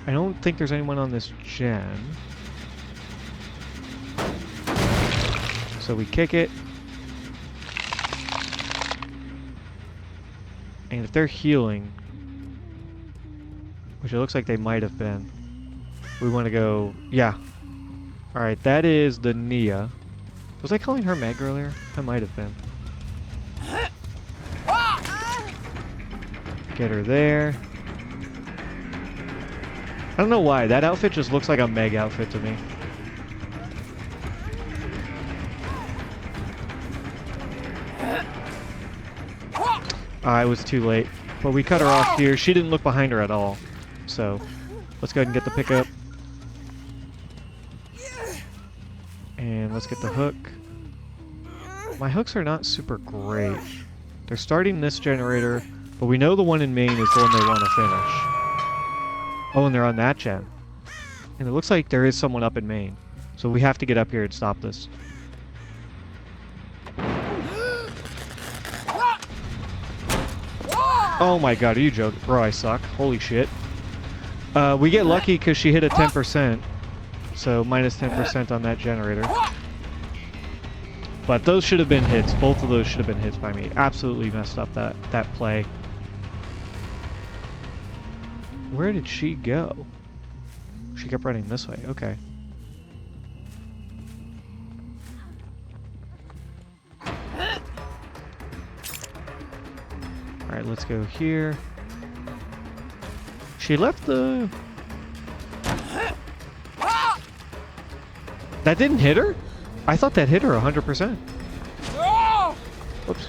I don't think there's anyone on this gen. So we kick it. And if they're healing, which it looks like they might have been, we want to go... Yeah. Alright, that is the Nia. Was I calling her Meg earlier? I might have been. Get her there. I don't know why. That outfit just looks like a Meg outfit to me. I was too late. But we cut her off here. She didn't look behind her at all. So, let's go ahead and get the pickup. And let's get the hook. My hooks are not super great. They're starting this generator, but we know the one in main is the one they want to finish. Oh, and they're on that gen. And it looks like there is someone up in main. So we have to get up here and stop this. Oh my god, are you joking? Bro, I suck. Holy shit. We get lucky because she hit a 10%. So minus 10% on that generator. But those should have been hits. Both of those should have been hits by me. Absolutely messed up that play. Where did she go? She kept running this way. Okay. Alright, let's go here. She left the... That didn't hit her? I thought that hit her 100%. Whoops.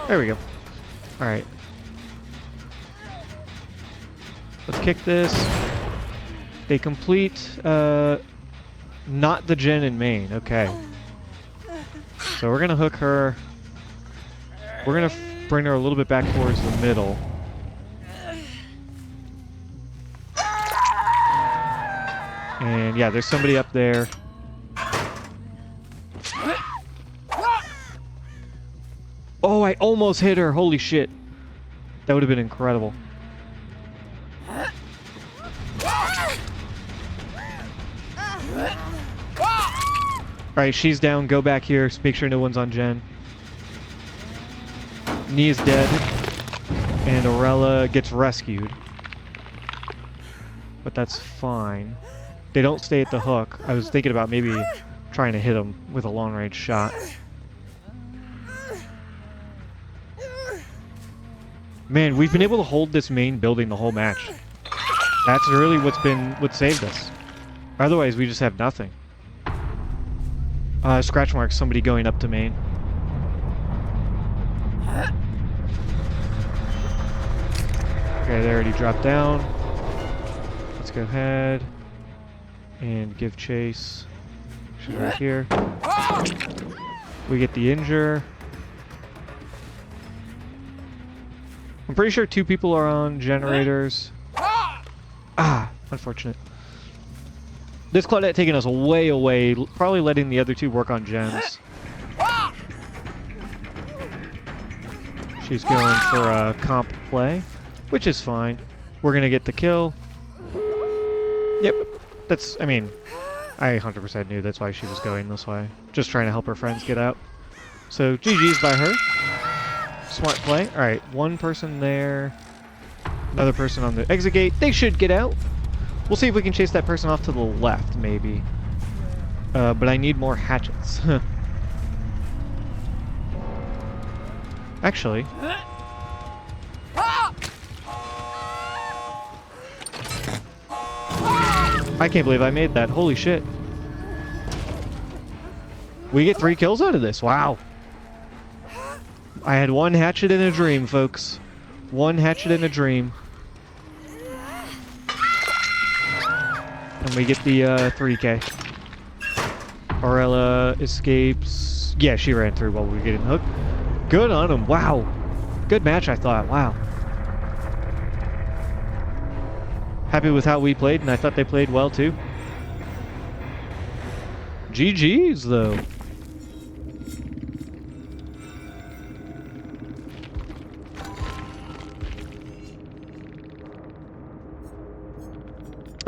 There we go. Alright. Let's kick this. They complete, not the gen in main. Okay. So we're gonna hook her. We're gonna bring her a little bit back towards the middle. And yeah, there's somebody up there. Oh, I almost hit her. Holy shit. That would have been incredible. Alright, she's down. Go back here. Make sure no one's on gen. Nia's dead. And Aurella gets rescued. But that's fine. They don't stay at the hook. I was thinking about maybe trying to hit them with a long-range shot. Man, we've been able to hold this main building the whole match. That's really what saved us. Otherwise, we just have nothing. Scratch mark, somebody going up to main. Okay, they already dropped down. Let's go ahead and give chase. She's right here. We get the injure. I'm pretty sure 2 people are on generators. Ah, unfortunate. This Claudette taking us way away, probably letting the other 2 work on gens. She's going for a comp play, which is fine. We're gonna get the kill. Yep, that's, I mean, I 100% knew that's why she was going this way. Just trying to help her friends get out. So, GG's by her. Smart play. Alright, 1 person there. Another person on the exit gate. They should get out. We'll see if we can chase that person off to the left, maybe. But I need more hatchets. Actually, I can't believe I made that. Holy shit. We get 3 kills out of this. Wow. I had 1 hatchet in a dream, folks. 1 hatchet in a dream. And we get the 3K. Aurella escapes. Yeah, she ran through while we were getting hooked. Good on him. Wow. Good match, I thought. Wow. Happy with how we played, and I thought they played well, too. GG's, though.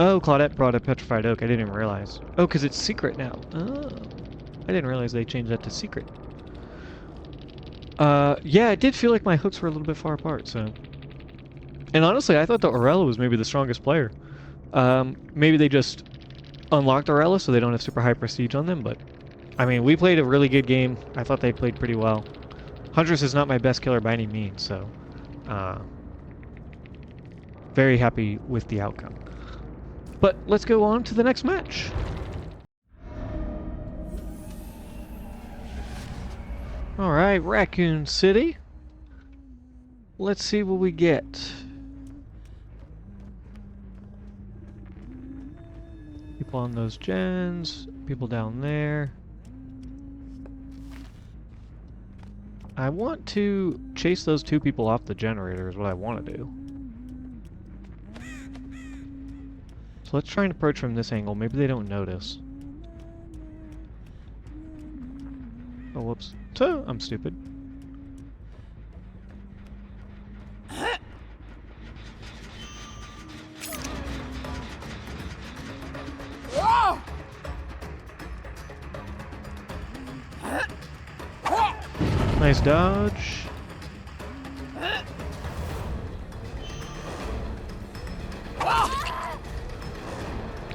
Oh, Claudette brought a petrified oak. I didn't even realize. Oh, because it's secret now. Oh. I didn't realize they changed that to secret. Yeah, it did feel like my hooks were a little bit far apart, so... And honestly, I thought the Aurella was maybe the strongest player. Maybe they just unlocked Aurella so they don't have super high prestige on them, but... I mean, we played a really good game. I thought they played pretty well. Huntress is not my best killer by any means, so... very happy with the outcome. But let's go on to the next match. Alright, Raccoon City. Let's see what we get. People on those gens, people down there. I want to chase those 2 people off the generator is what I want to do. So let's try and approach from this angle. Maybe they don't notice. Oh, whoops. I'm stupid. Nice dodge.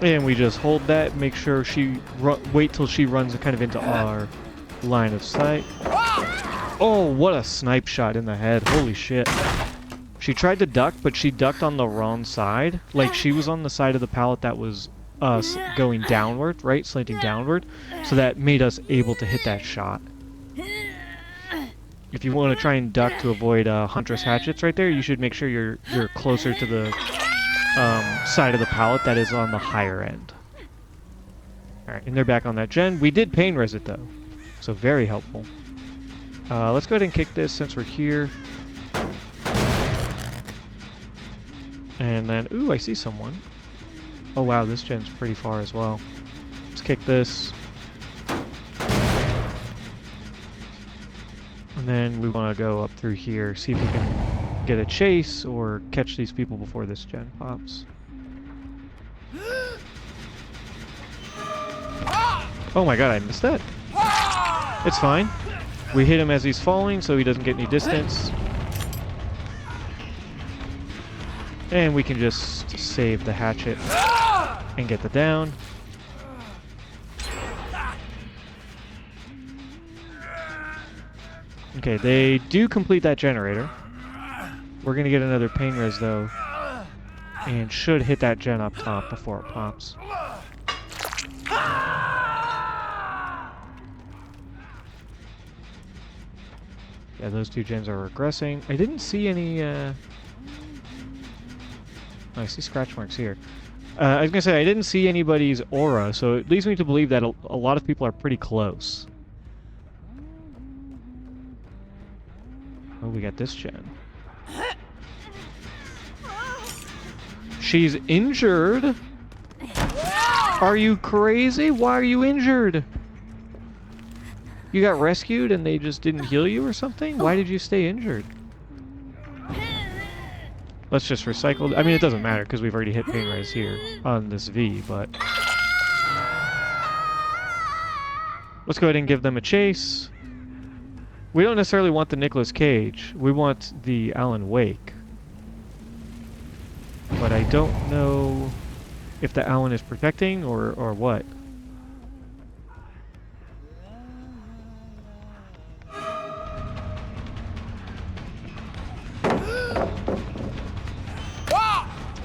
And we just hold that, make sure she wait till she runs kind of into our line of sight. Oh, what a snipe shot in the head. Holy shit. She tried to duck, but she ducked on the wrong side. Like, she was on the side of the pallet that was going downward, right? Slanting downward. So that made us able to hit that shot. If you want to try and duck to avoid Huntress hatchets right there, you should make sure you're closer to the side of the pallet that is on the higher end. Alright, and they're back on that gen. We did pain res it though, so very helpful. Let's go ahead and kick this since we're here. And then, ooh, I see someone. Oh wow, this gen's pretty far as well. Let's kick this. And then we want to go up through here, see if we can get a chase or catch these people before this gen pops. Oh my god, I missed that. It's fine. We hit him as he's falling so he doesn't get any distance. And we can just save the hatchet and get the down. Okay, they do complete that generator. We're gonna get another pain res though, and should hit that gen up top before it pops. Yeah, those 2 gens are regressing. I didn't see any, oh, I see scratch marks here. I was gonna say, I didn't see anybody's aura, so it leads me to believe that a lot of people are pretty close. Oh, we got this gen. She's injured? Are you crazy? Why are you injured? You got rescued and they just didn't heal you or something? Why did you stay injured? Let's just recycle. I mean, it doesn't matter because we've already hit pain res here on this V, but... Let's go ahead and give them a chase. We don't necessarily want the Nicolas Cage. We want the Alan Wake. But I don't know if the Alan is protecting or what.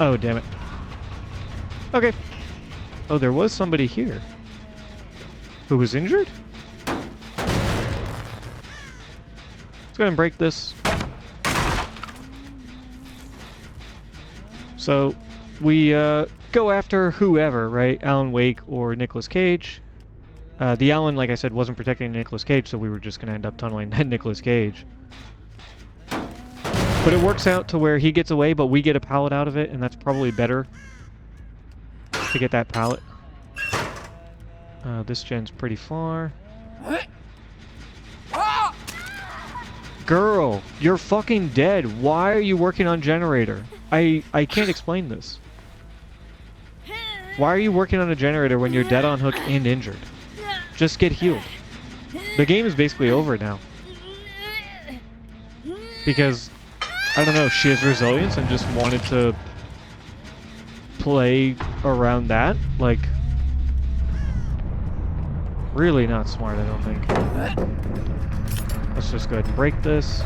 Oh, damn it. Okay. Oh, there was somebody here. Who was injured? Let's go ahead and break this. So, we go after whoever, right? Alan Wake or Nicolas Cage. The Alan, like I said, wasn't protecting Nicolas Cage, so we were just going to end up tunneling Nicolas Cage. But it works out to where he gets away, but we get a pallet out of it, and that's probably better to get that pallet. This gen's pretty far. Girl, you're fucking dead. Why are you working on generator? I can't explain this. Why are you working on a generator when you're dead on hook and injured? Just get healed. The game is basically over now. Because, I don't know, she has resilience and just wanted to play around that. Like, really not smart, I don't think. Let's just go ahead and break this.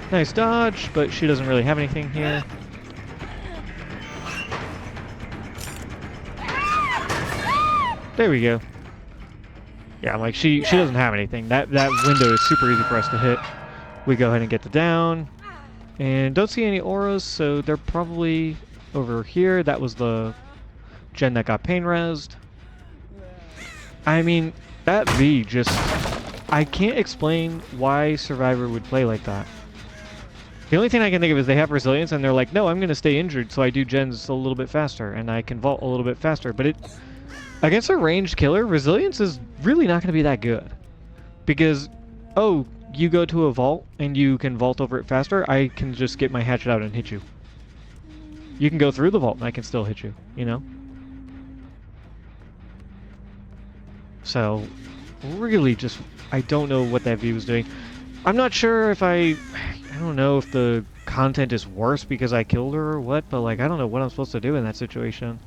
Nice dodge, but she doesn't really have anything here. There we go. Yeah, like she doesn't have anything. That window is super easy for us to hit. We go ahead and get the down. And don't see any auras, so they're probably over here. That was the gen that got pain resed. I mean, that V just... I can't explain why Survivor would play like that. The only thing I can think of is they have resilience and they're like, no, I'm going to stay injured so I do gens a little bit faster and I can vault a little bit faster. But against a ranged killer, resilience is really not going to be that good. Because, oh, you go to a vault and you can vault over it faster, I can just get my hatchet out and hit you. You can go through the vault and I can still hit you, you know? So, really just, I don't know what that V was doing. I'm not sure if I don't know if the content is worse because I killed her or what, but like, I don't know what I'm supposed to do in that situation.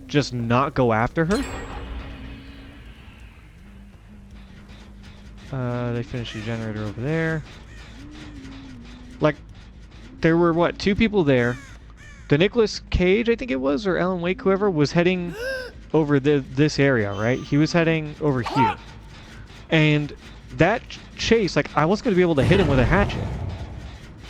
Just not go after her? They finished the generator over there. Like, there were, what, 2 people there. The Nicolas Cage, I think it was, or Alan Wake, whoever, was heading over this area, right? He was heading over here. And that chase, like, I wasn't going to be able to hit him with a hatchet.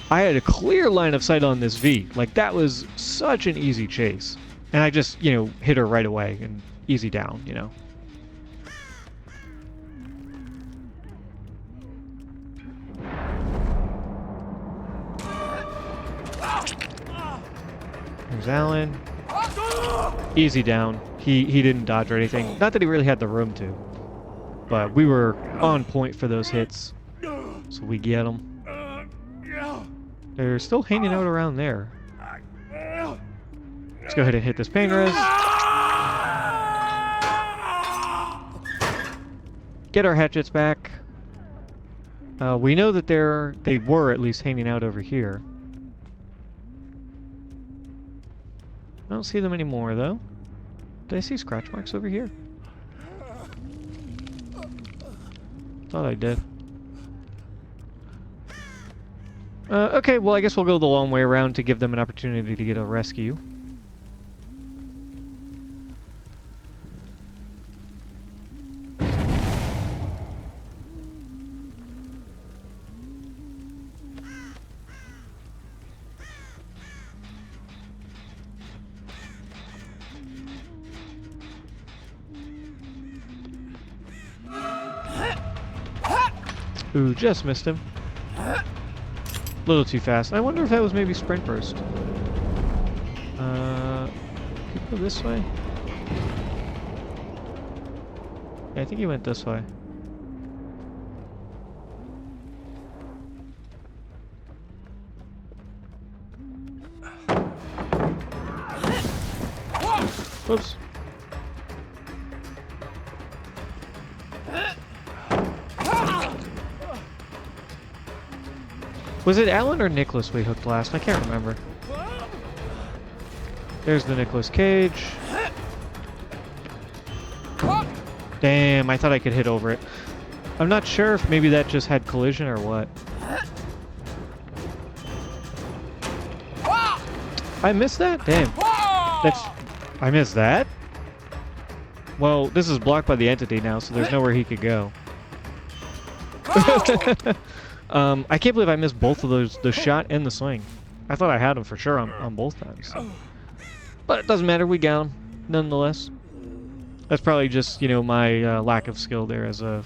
I had a clear line of sight on this V. Like, that was such an easy chase. And I just, you know, hit her right away and easy down, you know. There's Alan. Easy down. He didn't dodge or anything. Not that he really had the room to. But we were on point for those hits. So we get them. They're still hanging out around there. Let's go ahead and hit this pain res. Get our hatchets back. We know that they were at least hanging out over here. I don't see them anymore, though. Did I see scratch marks over here? Thought I did. Okay, well, I guess we'll go the long way around to give them an opportunity to get a rescue. Ooh, just missed him. A little too fast. I wonder if that was maybe sprint burst. Can you go this way? Yeah, I think he went this way. Whoops. Was it Alan or Nicholas we hooked last? I can't remember. There's the Nicolas Cage. Damn, I thought I could hit over it. I'm not sure if maybe that just had collision or what. I missed that? Damn. I missed that? Well, this is blocked by the entity now, so there's nowhere he could go. I can't believe I missed both of those, the shot and the swing. I thought I had them for sure on both times. But it doesn't matter, we got them, nonetheless. That's probably just, you know, my lack of skill there as a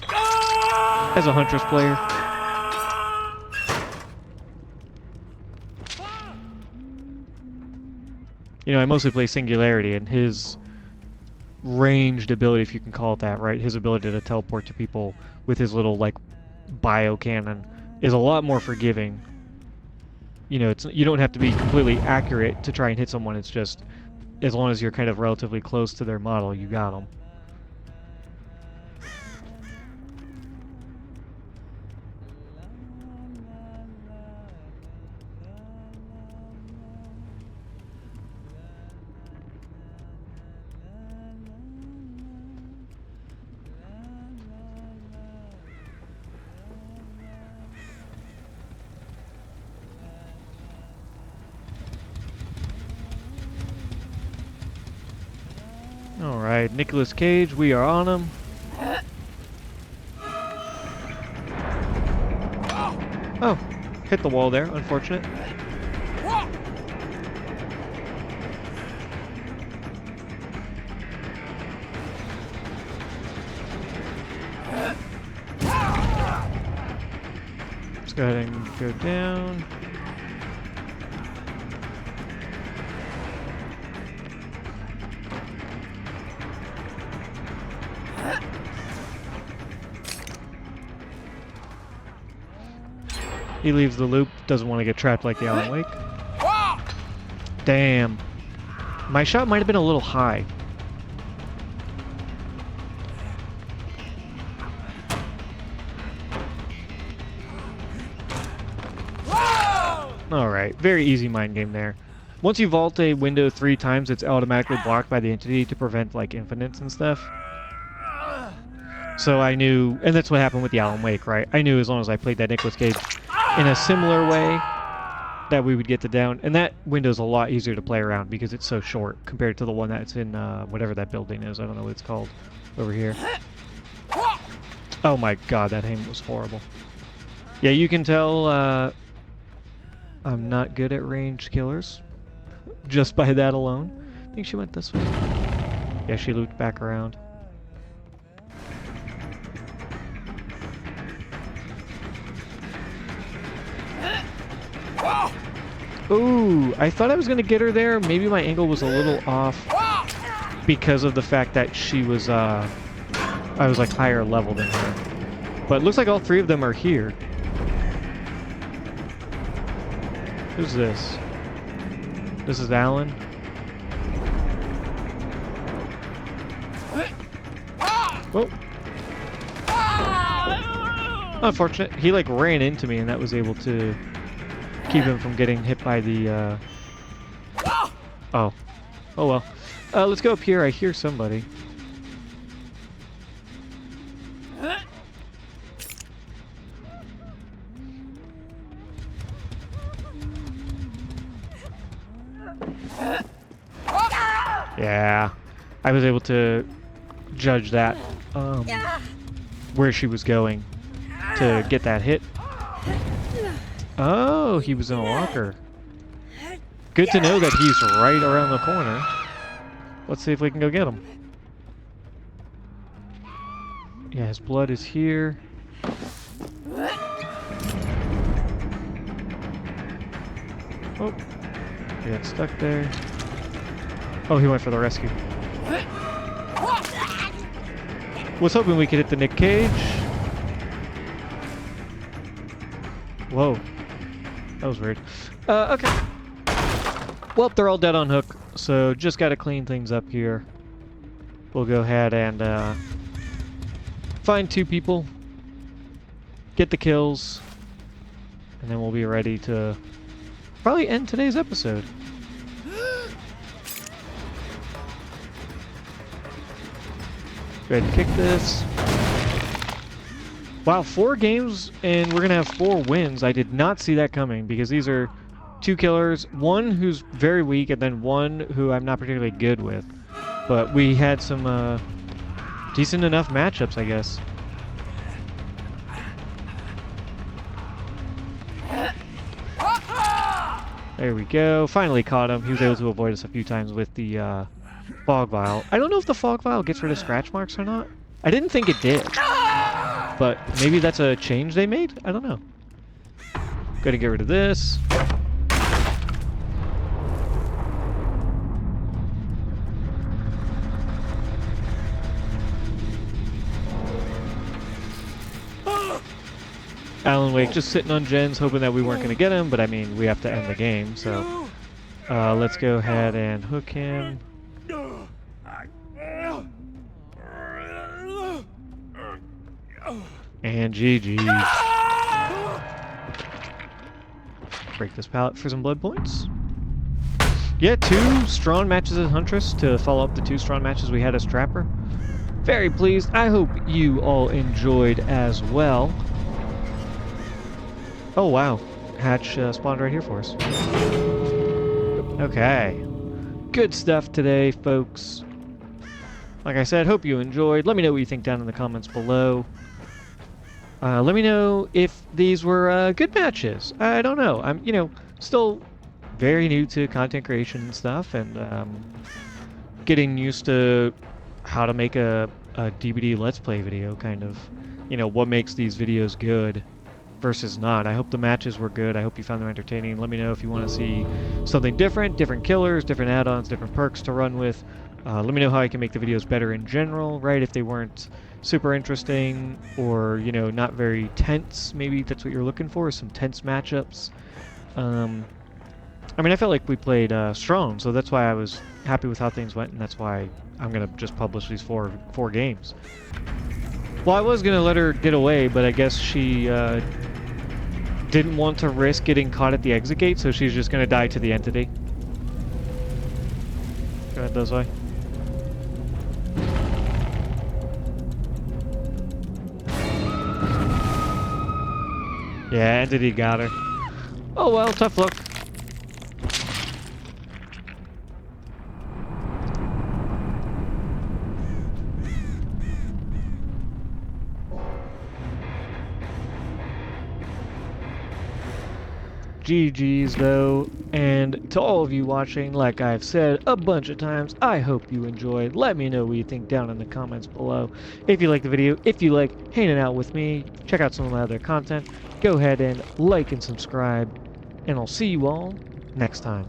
Huntress player. You know, I mostly play Singularity, and his ranged ability, if you can call it that, right? His ability to teleport to people with his little, like, bio cannon is a lot more forgiving. You know, you don't have to be completely accurate to try and hit someone. It's just, as long as you're kind of relatively close to their model, you got them. Alright, Nicolas Cage, we are on him. Oh, hit the wall there, unfortunate. Let's go ahead and go down. He leaves the loop, doesn't want to get trapped like the Alan Wake. Damn. My shot might have been a little high. Alright, very easy mind game there. Once you vault a window 3 times, it's automatically blocked by the entity to prevent, like, infinites and stuff. So I knew, and that's what happened with the Alan Wake, right? I knew as long as I played that Nicolas Cage in a similar way that we would get the down. And that window's a lot easier to play around because it's so short compared to the one that's in whatever that building is. I don't know what it's called over here. Oh my god, that aim was horrible. Yeah, you can tell I'm not good at ranged killers just by that alone. I think she went this way. Yeah, she looped back around. Ooh, I thought I was going to get her there. Maybe my angle was a little off because of the fact that she was, I was like higher level than her. But it looks like all 3 of them are here. Who's this? This is Alan. Whoa. Unfortunate. He like ran into me and that was able to keep him from getting hit by the, Oh. Oh well. Let's go up here. I hear somebody. Yeah. I was able to judge that, where she was going to get that hit. Oh, he was in a locker. Good to know that he's right around the corner. Let's see if we can go get him. Yeah, his blood is here. Oh, he got stuck there. Oh, he went for the rescue. Was hoping we could hit the Nick Cage. Whoa. That was weird. Okay. Well, they're all dead on hook, so just gotta clean things up here. We'll go ahead and find 2 people, get the kills, and then we'll be ready to probably end today's episode. Go ahead and kick this. Wow, 4 games, and we're going to have 4 wins. I did not see that coming, because these are 2 killers. One who's very weak, and then one who I'm not particularly good with. But we had some decent enough matchups, I guess. There we go. Finally caught him. He was able to avoid us a few times with the fog vial. I don't know if the fog vial gets rid of scratch marks or not. I didn't think it did. But maybe that's a change they made? I don't know. Gotta get rid of this. Alan Wake just sitting on gens, hoping that we weren't going to get him, but I mean, we have to end the game, so let's go ahead and hook him. And GG. Break this pallet for some blood points. Yeah, 2 strong matches as Huntress to follow up the 2 strong matches we had as Trapper. Very pleased. I hope you all enjoyed as well. Oh wow, hatch spawned right here for us. Okay, good stuff today, folks. Like I said, hope you enjoyed. Let me know what you think down in the comments below. Let me know if these were good matches. I don't know. I'm, still very new to content creation and stuff, and getting used to how to make a DVD Let's Play video, kind of. What makes these videos good versus not. I hope the matches were good. I hope you found them entertaining. Let me know if you want to see something different, different killers, different add-ons, different perks to run with. Let me know how I can make the videos better in general, right? If they weren't super interesting or, not very tense, maybe that's what you're looking for, some tense matchups. I felt like we played strong, so that's why I was happy with how things went, and that's why I'm going to just publish these four games. Well, I was going to let her get away, but I guess she didn't want to risk getting caught at the exit gate, so she's just going to die to the entity. Go ahead this way. Yeah, entity got her. Oh well, tough luck. GG's though, and to all of you watching, like I've said a bunch of times, I hope you enjoyed. Let me know what you think down in the comments below. If you like the video, if you like hanging out with me, check out some of my other content, go ahead and like and subscribe, and I'll see you all next time.